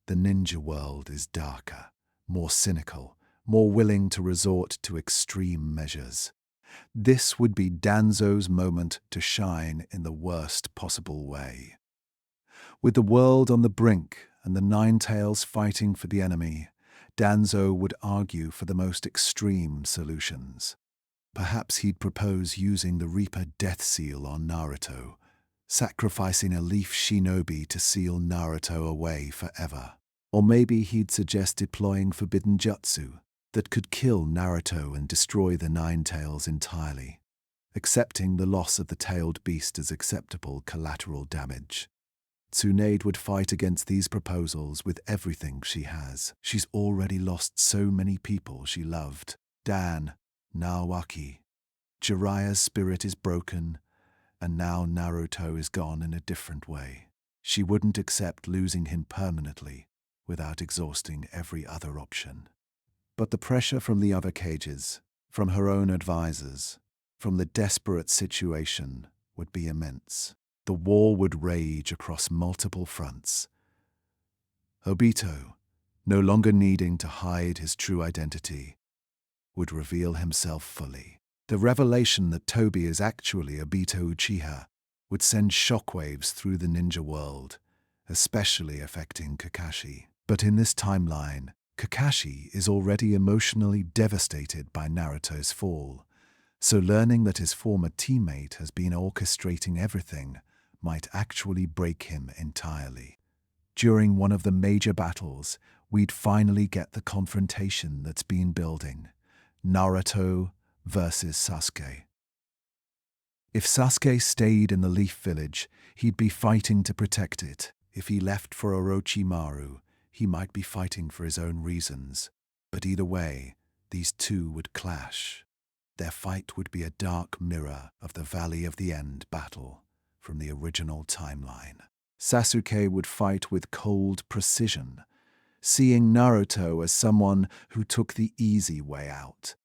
The ninja world is darker, more cynical, more willing to resort to extreme measures. This would be Danzo's moment to shine in the worst possible way. With the world on the brink and the Nine Tails fighting for the enemy, Danzo would argue for the most extreme solutions. Perhaps he'd propose using the Reaper Death Seal on Naruto, sacrificing a leaf shinobi to seal Naruto away forever. Or maybe he'd suggest deploying forbidden jutsu that could kill Naruto and destroy the Nine Tails entirely, accepting the loss of the tailed beast as acceptable collateral damage. Tsunade would fight against these proposals with everything she has. She's already lost so many people she loved. Dan, Nawaki. Jiraiya's spirit is broken, and now Naruto is gone in a different way. She wouldn't accept losing him permanently without exhausting every other option. But the pressure from the other cages, from her own advisors, from the desperate situation would be immense. The war would rage across multiple fronts. Obito, no longer needing to hide his true identity, would reveal himself fully. The revelation that Tobi is actually Obito Uchiha would send shockwaves through the ninja world, especially affecting Kakashi. But in this timeline, Kakashi is already emotionally devastated by Naruto's fall, so learning that his former teammate has been orchestrating everything might actually break him entirely. During one of the major battles, we'd finally get the confrontation that's been building: Naruto versus Sasuke. If Sasuke stayed in the Leaf Village, he'd be fighting to protect it. If he left for Orochimaru, he might be fighting for his own reasons. But either way, these two would clash. Their fight would be a dark mirror of the Valley of the End battle from the original timeline. Sasuke would fight with cold precision, seeing Naruto as someone who took the easy way out,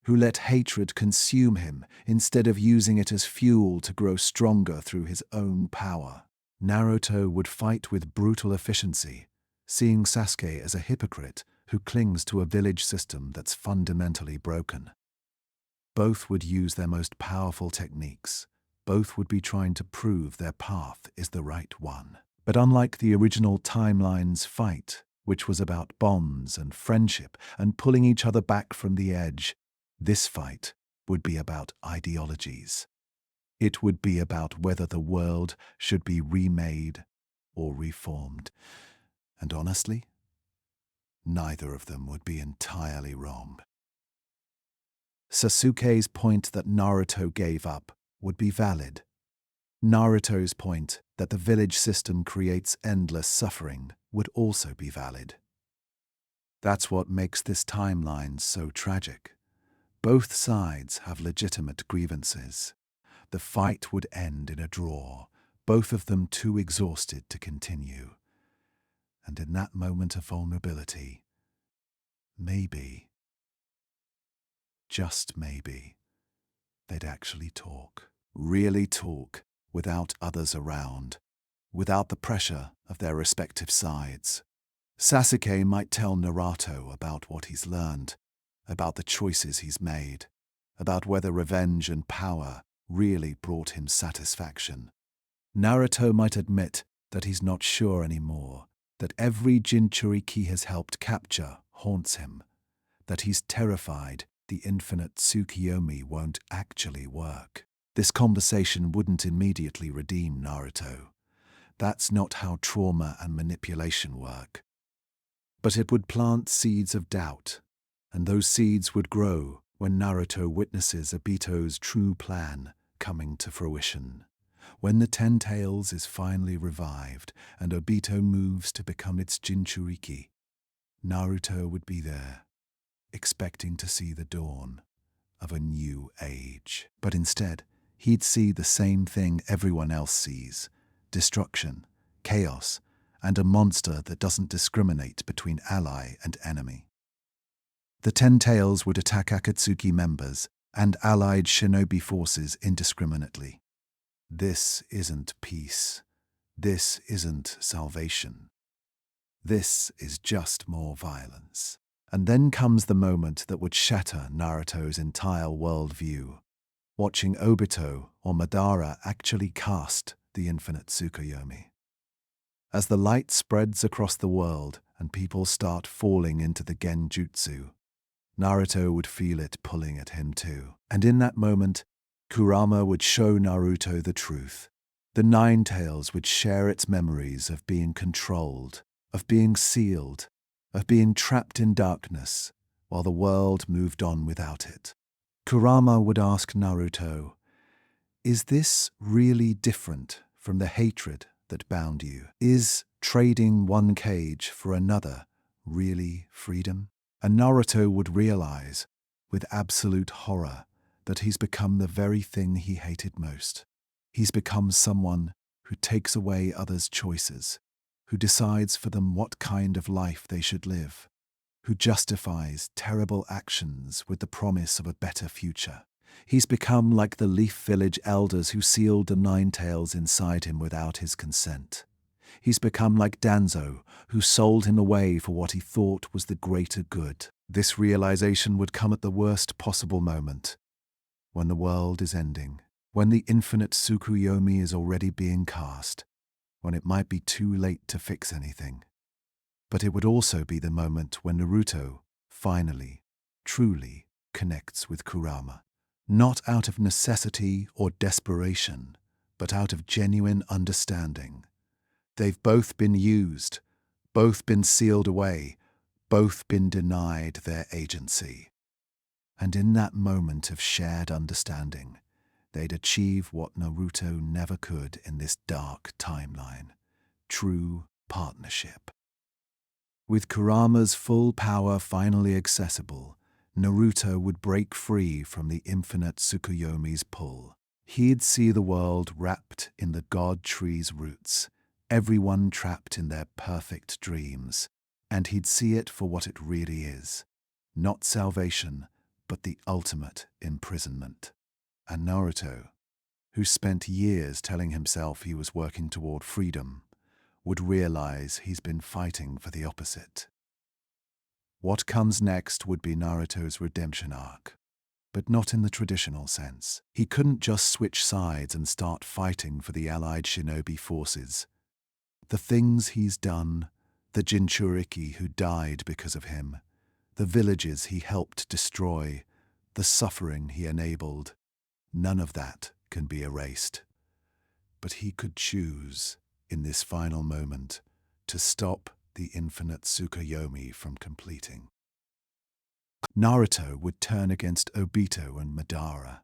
who let hatred consume him instead of using it as fuel to grow stronger through his own power. Naruto would fight with brutal efficiency, seeing Sasuke as a hypocrite who clings to a village system that's fundamentally broken. Both would use their most powerful techniques. Both would be trying to prove their path is the right one. But unlike the original timeline's fight, which was about bonds and friendship and pulling each other back from the edge, this fight would be about ideologies. It would be about whether the world should be remade or reformed. And honestly, neither of them would be entirely wrong. Sasuke's point that Naruto gave up would be valid. Naruto's point that the village system creates endless suffering would also be valid. That's what makes this timeline so tragic. Both sides have legitimate grievances. The fight would end in a draw, both of them too exhausted to continue. And in that moment of vulnerability, maybe, just maybe, they'd actually talk. Really talk, without others around, without the pressure of their respective sides. Sasuke might tell Naruto about what he's learned, about the choices he's made, about whether revenge and power really brought him satisfaction. Naruto might admit that he's not sure anymore, that every jinchuriki he has helped capture haunts him, that he's terrified the infinite Tsukiyomi won't actually work. This conversation wouldn't immediately redeem Naruto. That's not how trauma and manipulation work. But it would plant seeds of doubt, and those seeds would grow when Naruto witnesses Obito's true plan coming to fruition. When the Ten Tails is finally revived and Obito moves to become its jinchuriki, Naruto would be there, expecting to see the dawn of a new age. But instead, he'd see the same thing everyone else sees: destruction, chaos, and a monster that doesn't discriminate between ally and enemy. The Ten Tails would attack Akatsuki members and allied shinobi forces indiscriminately. This isn't peace. This isn't salvation. This is just more violence. And then comes the moment that would shatter Naruto's entire worldview: watching Obito or Madara actually cast the infinite Tsukuyomi. As the light spreads across the world and people start falling into the genjutsu, Naruto would feel it pulling at him too. And in that moment, Kurama would show Naruto the truth. The Nine Tails would share its memories of being controlled, of being sealed, of being trapped in darkness, while the world moved on without it. Kurama would ask Naruto, "Is this really different from the hatred that bound you? Is trading one cage for another really freedom?" And Naruto would realize, with absolute horror, that he's become the very thing he hated most. He's become someone who takes away others' choices, who decides for them what kind of life they should live, who justifies terrible actions with the promise of a better future. He's become like the Leaf Village elders who sealed the Nine Tails inside him without his consent. He's become like Danzo, who sold him away for what he thought was the greater good. This realization would come at the worst possible moment, when the world is ending, when the infinite Tsukuyomi is already being cast, when it might be too late to fix anything. But it would also be the moment when Naruto finally, truly connects with Kurama. Not out of necessity or desperation, but out of genuine understanding. They've both been used, both been sealed away, both been denied their agency. And in that moment of shared understanding, they'd achieve what Naruto never could in this dark timeline: true partnership. With Kurama's full power finally accessible, Naruto would break free from the infinite Tsukuyomi's pull. He'd see the world wrapped in the God Tree's roots, everyone trapped in their perfect dreams, and he'd see it for what it really is: not salvation, but the ultimate imprisonment. And Naruto, who spent years telling himself he was working toward freedom, would realize he's been fighting for the opposite. What comes next would be Naruto's redemption arc, but not in the traditional sense. He couldn't just switch sides and start fighting for the allied shinobi forces. The things he's done, the jinchuriki who died because of him, the villages he helped destroy, the suffering he enabled, none of that can be erased. But he could choose, in this final moment, to stop the infinite Tsukuyomi from completing. Naruto would turn against Obito and Madara,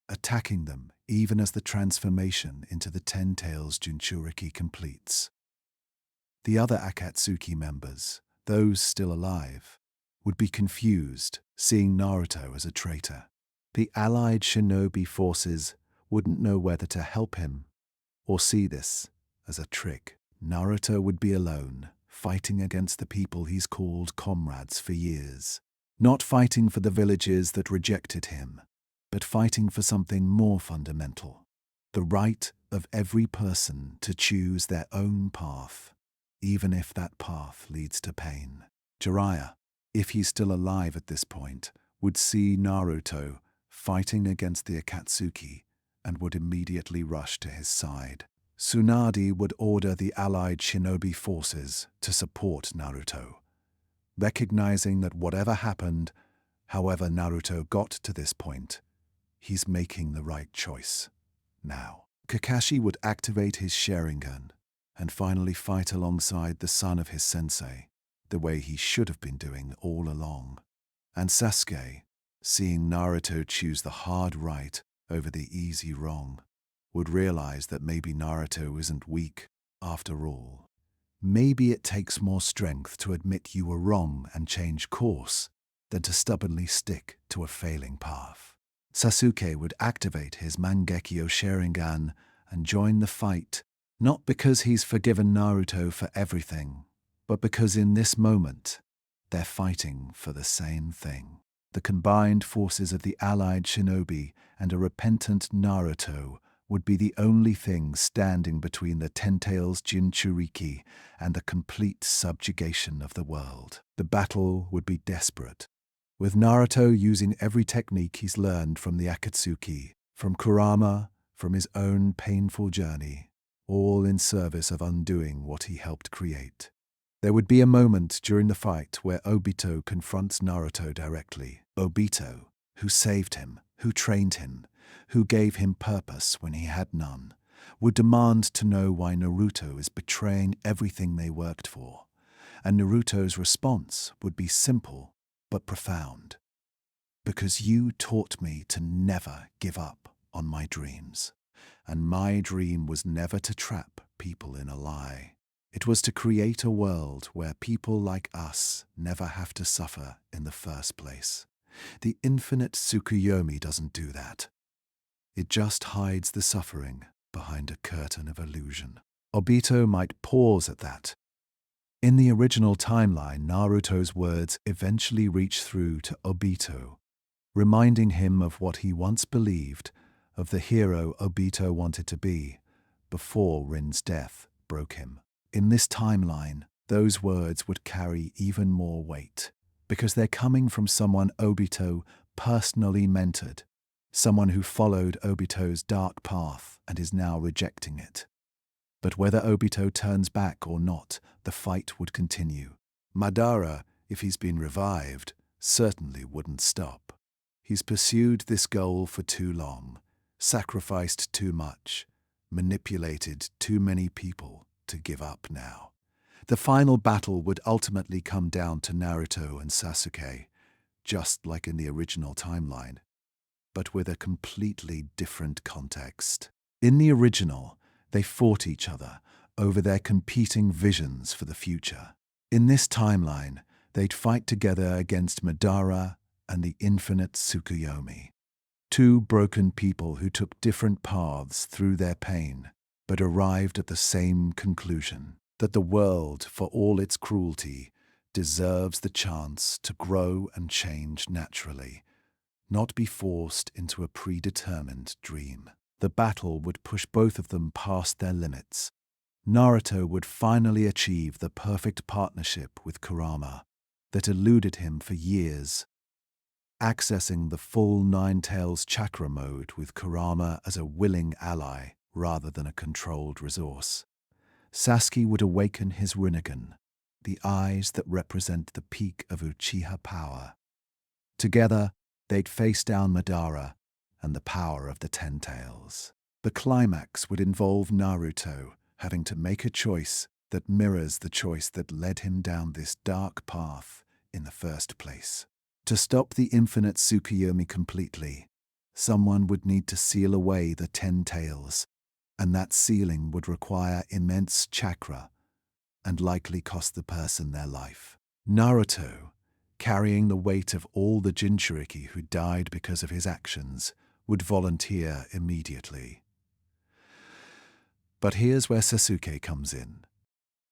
attacking them even as the transformation into the Ten Tails Jinchuriki completes. The other Akatsuki members, those still alive, would be confused, seeing Naruto as a traitor. The allied shinobi forces wouldn't know whether to help him or see this as a trick. Naruto would be alone, fighting against the people he's called comrades for years. Not fighting for the villages that rejected him, but fighting for something more fundamental: the right of every person to choose their own path, even if that path leads to pain. Jiraiya, if he's still alive at this point, would see Naruto fighting against the Akatsuki and would immediately rush to his side. Tsunade would order the allied shinobi forces to support Naruto, recognizing that whatever happened, however Naruto got to this point, he's making the right choice now. Kakashi would activate his Sharingan and finally fight alongside the son of his sensei, the way he should have been doing all along. And Sasuke, seeing Naruto choose the hard right over the easy wrong, would realize that maybe Naruto isn't weak after all. Maybe it takes more strength to admit you were wrong and change course than to stubbornly stick to a failing path. Sasuke would activate his Mangekyo Sharingan and join the fight, not because he's forgiven Naruto for everything, but because in this moment, they're fighting for the same thing. The combined forces of the allied shinobi and a repentant Naruto would be the only thing standing between the Ten Tails Jinchuriki and the complete subjugation of the world. The battle would be desperate, with Naruto using every technique he's learned from the Akatsuki, from Kurama, from his own painful journey, all in service of undoing what he helped create. There would be a moment during the fight where Obito confronts Naruto directly. Obito, who saved him, who trained him, who gave him purpose when he had none, would demand to know why Naruto is betraying everything they worked for. And Naruto's response would be simple but profound. Because you taught me to never give up on my dreams. And my dream was never to trap people in a lie. It was to create a world where people like us never have to suffer in the first place. The infinite Tsukuyomi doesn't do that. It just hides the suffering behind a curtain of illusion. Obito might pause at that. In the original timeline, Naruto's words eventually reach through to Obito, reminding him of what he once believed, of the hero Obito wanted to be, before Rin's death broke him. In this timeline, those words would carry even more weight, because they're coming from someone Obito personally mentored, someone who followed Obito's dark path and is now rejecting it. But whether Obito turns back or not, the fight would continue. Madara, if he's been revived, certainly wouldn't stop. He's pursued this goal for too long, sacrificed too much, manipulated too many people to give up now. The final battle would ultimately come down to Naruto and Sasuke, just like in the original timeline, but with a completely different context. In the original, they fought each other over their competing visions for the future. In this timeline, they'd fight together against Madara and the infinite Tsukuyomi. Two broken people who took different paths through their pain, but arrived at the same conclusion, that the world, for all its cruelty, deserves the chance to grow and change naturally, not be forced into a predetermined dream. The battle would push both of them past their limits. Naruto would finally achieve the perfect partnership with Kurama that eluded him for years, accessing the full Nine Tails chakra mode with Kurama as a willing ally rather than a controlled resource. Sasuke would awaken his Rinnegan, the eyes that represent the peak of Uchiha power. Together, they'd face down Madara and the power of the Ten Tails. The climax would involve Naruto having to make a choice that mirrors the choice that led him down this dark path in the first place. To stop the infinite Tsukuyomi completely, someone would need to seal away the Ten Tails, and that sealing would require immense chakra and likely cost the person their life. Naruto, carrying the weight of all the jinchuriki who died because of his actions, would volunteer immediately. But here's where Sasuke comes in.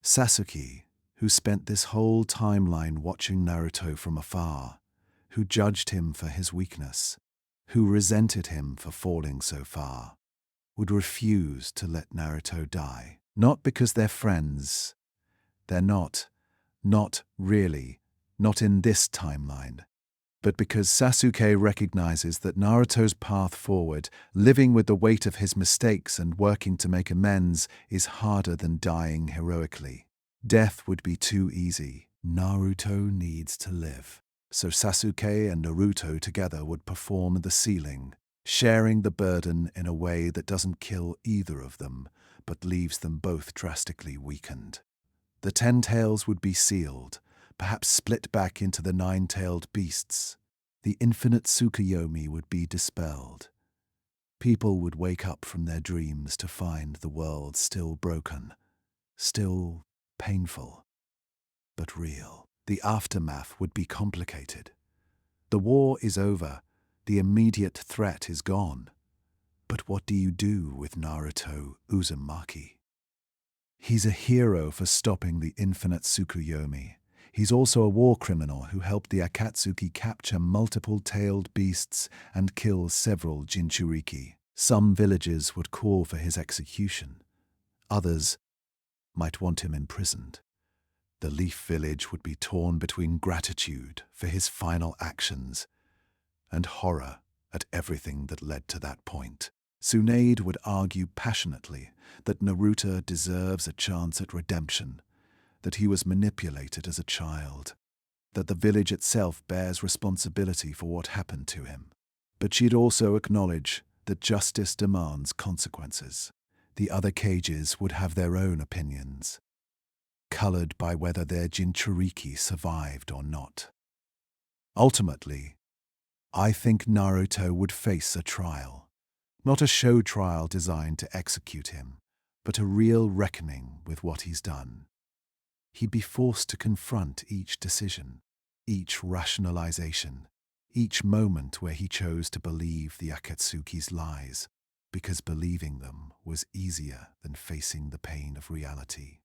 Sasuke, who spent this whole timeline watching Naruto from afar, who judged him for his weakness, who resented him for falling so far, would refuse to let Naruto die. Not because they're friends. They're not really, not in this timeline. But because Sasuke recognizes that Naruto's path forward, living with the weight of his mistakes and working to make amends, is harder than dying heroically. Death would be too easy. Naruto needs to live. So Sasuke and Naruto together would perform the sealing, sharing the burden in a way that doesn't kill either of them, but leaves them both drastically weakened. The Ten Tails would be sealed, perhaps split back into the nine-tailed beasts. The infinite Tsukuyomi would be dispelled. People would wake up from their dreams to find the world still broken, still painful, but real. The aftermath would be complicated. The war is over. The immediate threat is gone. But what do you do with Naruto Uzumaki? He's a hero for stopping the infinite Tsukuyomi. He's also a war criminal who helped the Akatsuki capture multiple tailed beasts and kill several jinchuriki. Some villages would call for his execution. Others might want him imprisoned. The Leaf Village would be torn between gratitude for his final actions and horror at everything that led to that point. Tsunade would argue passionately that Naruto deserves a chance at redemption, that he was manipulated as a child, that the village itself bears responsibility for what happened to him. But she'd also acknowledge that justice demands consequences. The other cages would have their own opinions, colored by whether their jinchuriki survived or not. Ultimately, I think Naruto would face a trial. Not a show trial designed to execute him, but a real reckoning with what he's done. He'd be forced to confront each decision, each rationalization, each moment where he chose to believe the Akatsuki's lies, because believing them was easier than facing the pain of reality.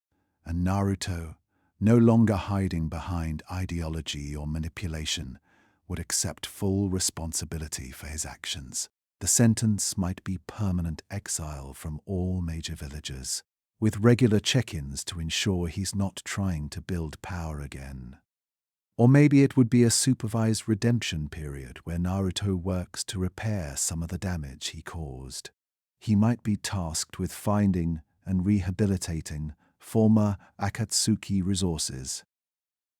And Naruto, no longer hiding behind ideology or manipulation, would accept full responsibility for his actions. The sentence might be permanent exile from all major villages, with regular check-ins to ensure he's not trying to build power again. Or maybe it would be a supervised redemption period where Naruto works to repair some of the damage he caused. He might be tasked with finding and rehabilitating former Akatsuki resources,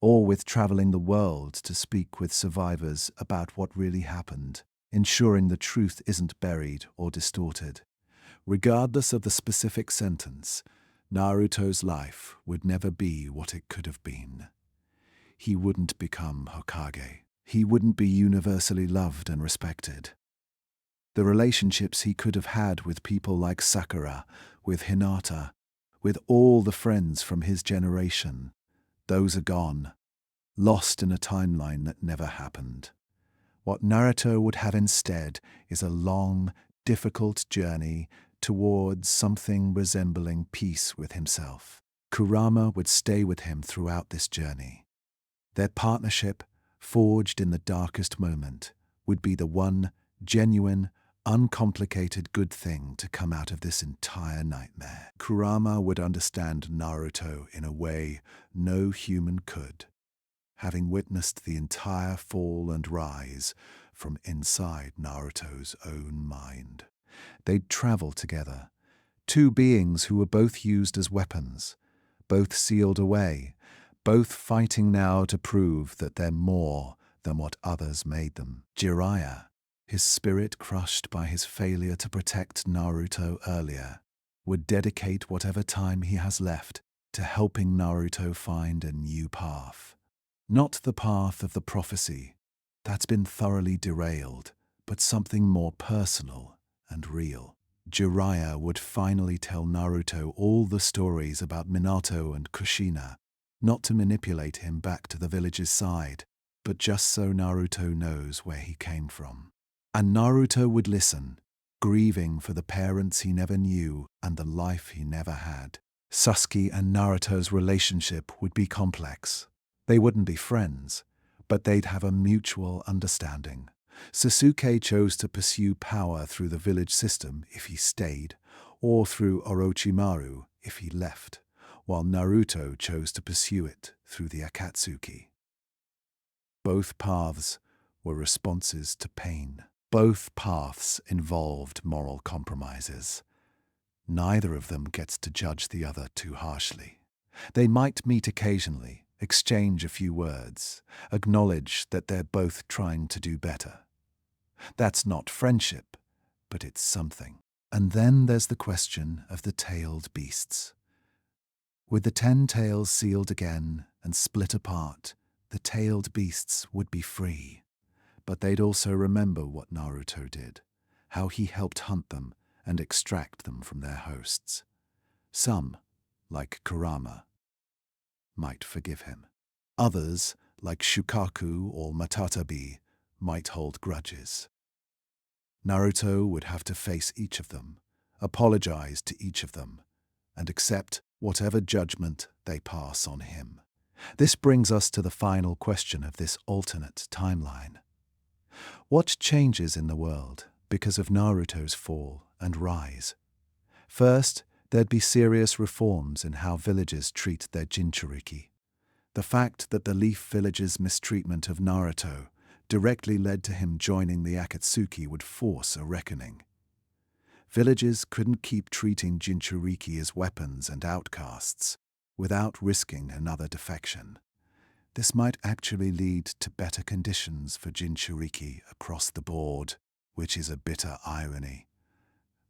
or with traveling the world to speak with survivors about what really happened, ensuring the truth isn't buried or distorted. Regardless of the specific sentence, Naruto's life would never be what it could have been. He wouldn't become Hokage. He wouldn't be universally loved and respected. The relationships he could have had with people like Sakura, with Hinata, with all the friends from his generation, those are gone, lost in a timeline that never happened. What Naruto would have instead is a long, difficult journey towards something resembling peace with himself. Kurama would stay with him throughout this journey. Their partnership, forged in the darkest moment, would be the one genuine, uncomplicated good thing to come out of this entire nightmare. Kurama would understand Naruto in a way no human could, having witnessed the entire fall and rise from inside Naruto's own mind. They'd travel together, two beings who were both used as weapons, both sealed away, both fighting now to prove that they're more than what others made them. Jiraiya, his spirit crushed by his failure to protect Naruto earlier, would dedicate whatever time he has left to helping Naruto find a new path. Not the path of the prophecy, that's been thoroughly derailed, but something more personal and real. Jiraiya would finally tell Naruto all the stories about Minato and Kushina, not to manipulate him back to the village's side, but just so Naruto knows where he came from. And Naruto would listen, grieving for the parents he never knew and the life he never had. Sasuke and Naruto's relationship would be complex. They wouldn't be friends, but they'd have a mutual understanding. Sasuke chose to pursue power through the village system if he stayed, or through Orochimaru if he left, while Naruto chose to pursue it through the Akatsuki. Both paths were responses to pain. Both paths involved moral compromises. Neither of them gets to judge the other too harshly. They might meet occasionally, exchange a few words, acknowledge that they're both trying to do better. That's not friendship, but it's something. And then there's the question of the tailed beasts. With the 10 tails sealed again and split apart, the tailed beasts would be free. But they'd also remember what Naruto did, how he helped hunt them and extract them from their hosts. Some, like Kurama, might forgive him. Others, like Shukaku or Matatabi, might hold grudges. Naruto would have to face each of them, apologize to each of them, and accept whatever judgment they pass on him. This brings us to the final question of this alternate timeline. What changes in the world because of Naruto's fall and rise? First, there'd be serious reforms in how villages treat their jinchuriki. The fact that the Leaf Village's mistreatment of Naruto directly led to him joining the Akatsuki would force a reckoning. Villages couldn't keep treating jinchuriki as weapons and outcasts without risking another defection. This might actually lead to better conditions for jinchuriki across the board, which is a bitter irony.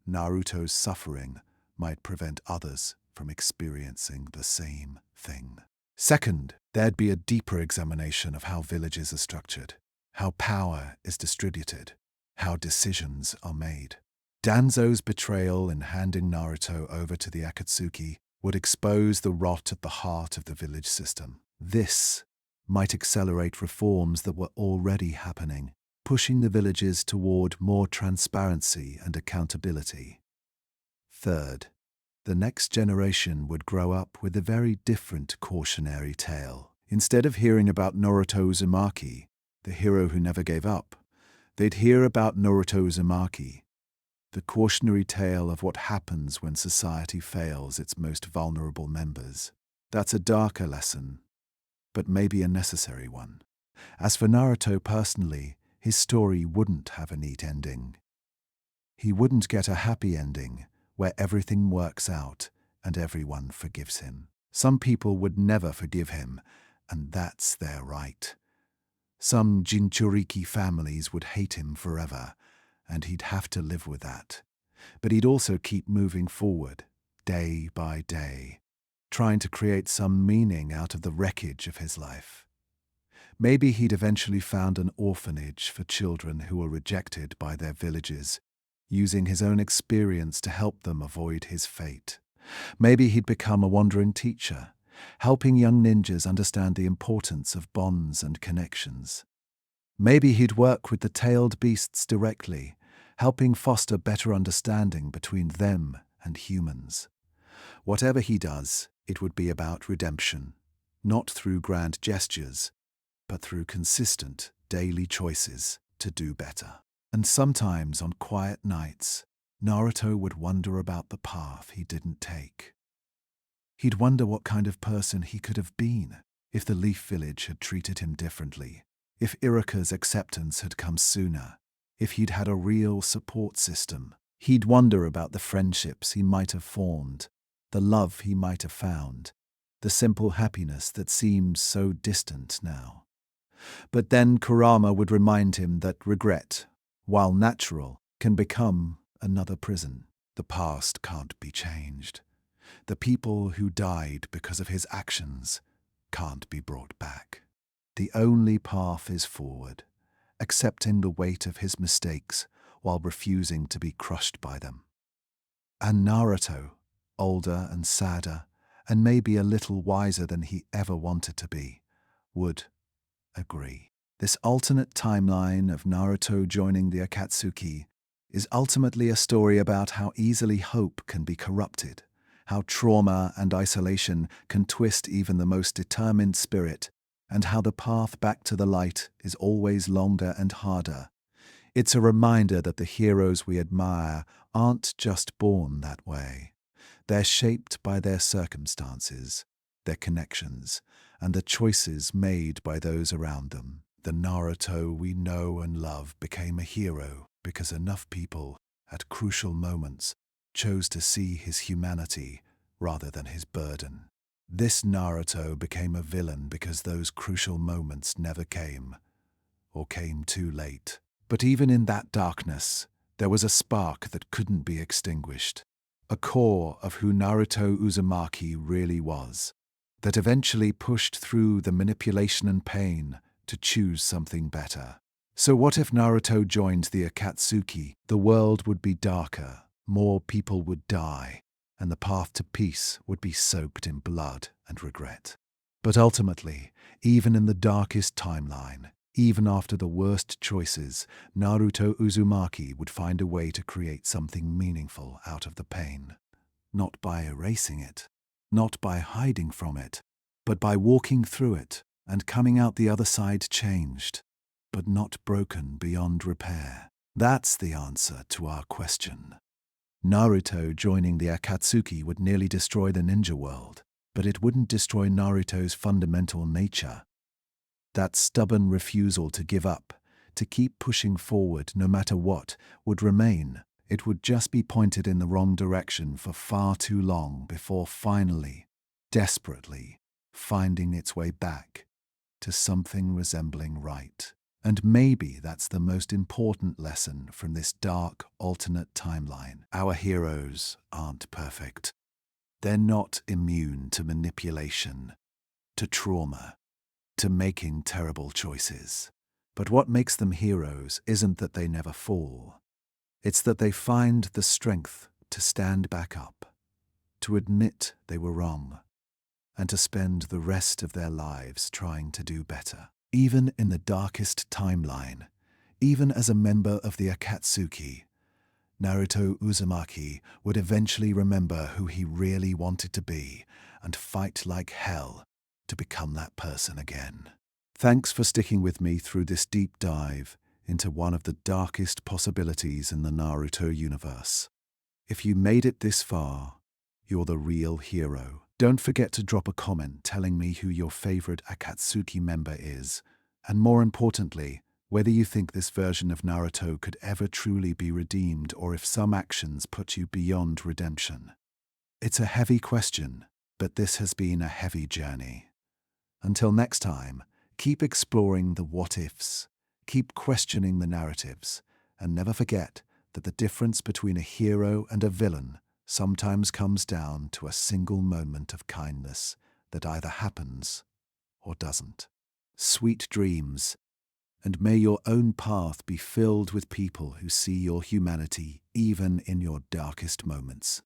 Naruto's suffering might prevent others from experiencing the same thing. Second, there'd be a deeper examination of how villages are structured, how power is distributed, how decisions are made. Danzo's betrayal in handing Naruto over to the Akatsuki would expose the rot at the heart of the village system. This might accelerate reforms that were already happening, pushing the villages toward more transparency and accountability. Third, the next generation would grow up with a very different cautionary tale. Instead of hearing about Naruto Uzumaki, the hero who never gave up, they'd hear about Naruto Uzumaki, the cautionary tale of what happens when society fails its most vulnerable members. That's a darker lesson, but maybe a necessary one. As for Naruto personally, his story wouldn't have a neat ending. He wouldn't get a happy ending where everything works out and everyone forgives him. Some people would never forgive him, and that's their right. Some jinchuriki families would hate him forever, and he'd have to live with that. But he'd also keep moving forward, day by day, trying to create some meaning out of the wreckage of his life. Maybe he'd eventually found an orphanage for children who were rejected by their villages, using his own experience to help them avoid his fate. Maybe he'd become a wandering teacher, helping young ninjas understand the importance of bonds and connections. Maybe he'd work with the tailed beasts directly, helping foster better understanding between them and humans. Whatever he does, it would be about redemption, not through grand gestures, but through consistent daily choices to do better. And sometimes on quiet nights, Naruto would wonder about the path he didn't take. He'd wonder what kind of person he could have been if the Leaf Village had treated him differently, if Iruka's acceptance had come sooner, if he'd had a real support system. He'd wonder about the friendships he might have formed, the love he might have found, the simple happiness that seemed so distant now. But then Kurama would remind him that regret, while natural, can become another prison. The past can't be changed. The people who died because of his actions can't be brought back. The only path is forward, accepting the weight of his mistakes while refusing to be crushed by them. And Naruto, older and sadder, and maybe a little wiser than he ever wanted to be, would agree. This alternate timeline of Naruto joining the Akatsuki is ultimately a story about how easily hope can be corrupted, how trauma and isolation can twist even the most determined spirit, and how the path back to the light is always longer and harder. It's a reminder that the heroes we admire aren't just born that way. They're shaped by their circumstances, their connections, and the choices made by those around them. The Naruto we know and love became a hero because enough people, at crucial moments, chose to see his humanity rather than his burden. This Naruto became a villain because those crucial moments never came, or came too late. But even in that darkness, there was a spark that couldn't be extinguished, a core of who Naruto Uzumaki really was, that eventually pushed through the manipulation and pain to choose something better. So what if Naruto joined the Akatsuki? The world would be darker, more people would die, and the path to peace would be soaked in blood and regret. But ultimately, even in the darkest timeline, even after the worst choices, Naruto Uzumaki would find a way to create something meaningful out of the pain. Not by erasing it, not by hiding from it, but by walking through it and coming out the other side changed, but not broken beyond repair. That's the answer to our question. Naruto joining the Akatsuki would nearly destroy the ninja world, but it wouldn't destroy Naruto's fundamental nature. That stubborn refusal to give up, to keep pushing forward no matter what, would remain. It would just be pointed in the wrong direction for far too long before finally, desperately, finding its way back to something resembling right. And maybe that's the most important lesson from this dark, alternate timeline. Our heroes aren't perfect. They're not immune to manipulation, to trauma, to making terrible choices. But what makes them heroes isn't that they never fall. It's that they find the strength to stand back up, to admit they were wrong, and to spend the rest of their lives trying to do better. Even in the darkest timeline, even as a member of the Akatsuki, Naruto Uzumaki would eventually remember who he really wanted to be and fight like hell to become that person again. Thanks for sticking with me through this deep dive into one of the darkest possibilities in the Naruto universe. If you made it this far, you're the real hero. Don't forget to drop a comment telling me who your favorite Akatsuki member is, and more importantly, whether you think this version of Naruto could ever truly be redeemed or if some actions put you beyond redemption. It's a heavy question, but this has been a heavy journey. Until next time, keep exploring the what-ifs, keep questioning the narratives, and never forget that the difference between a hero and a villain sometimes comes down to a single moment of kindness that either happens or doesn't. Sweet dreams, and may your own path be filled with people who see your humanity even in your darkest moments.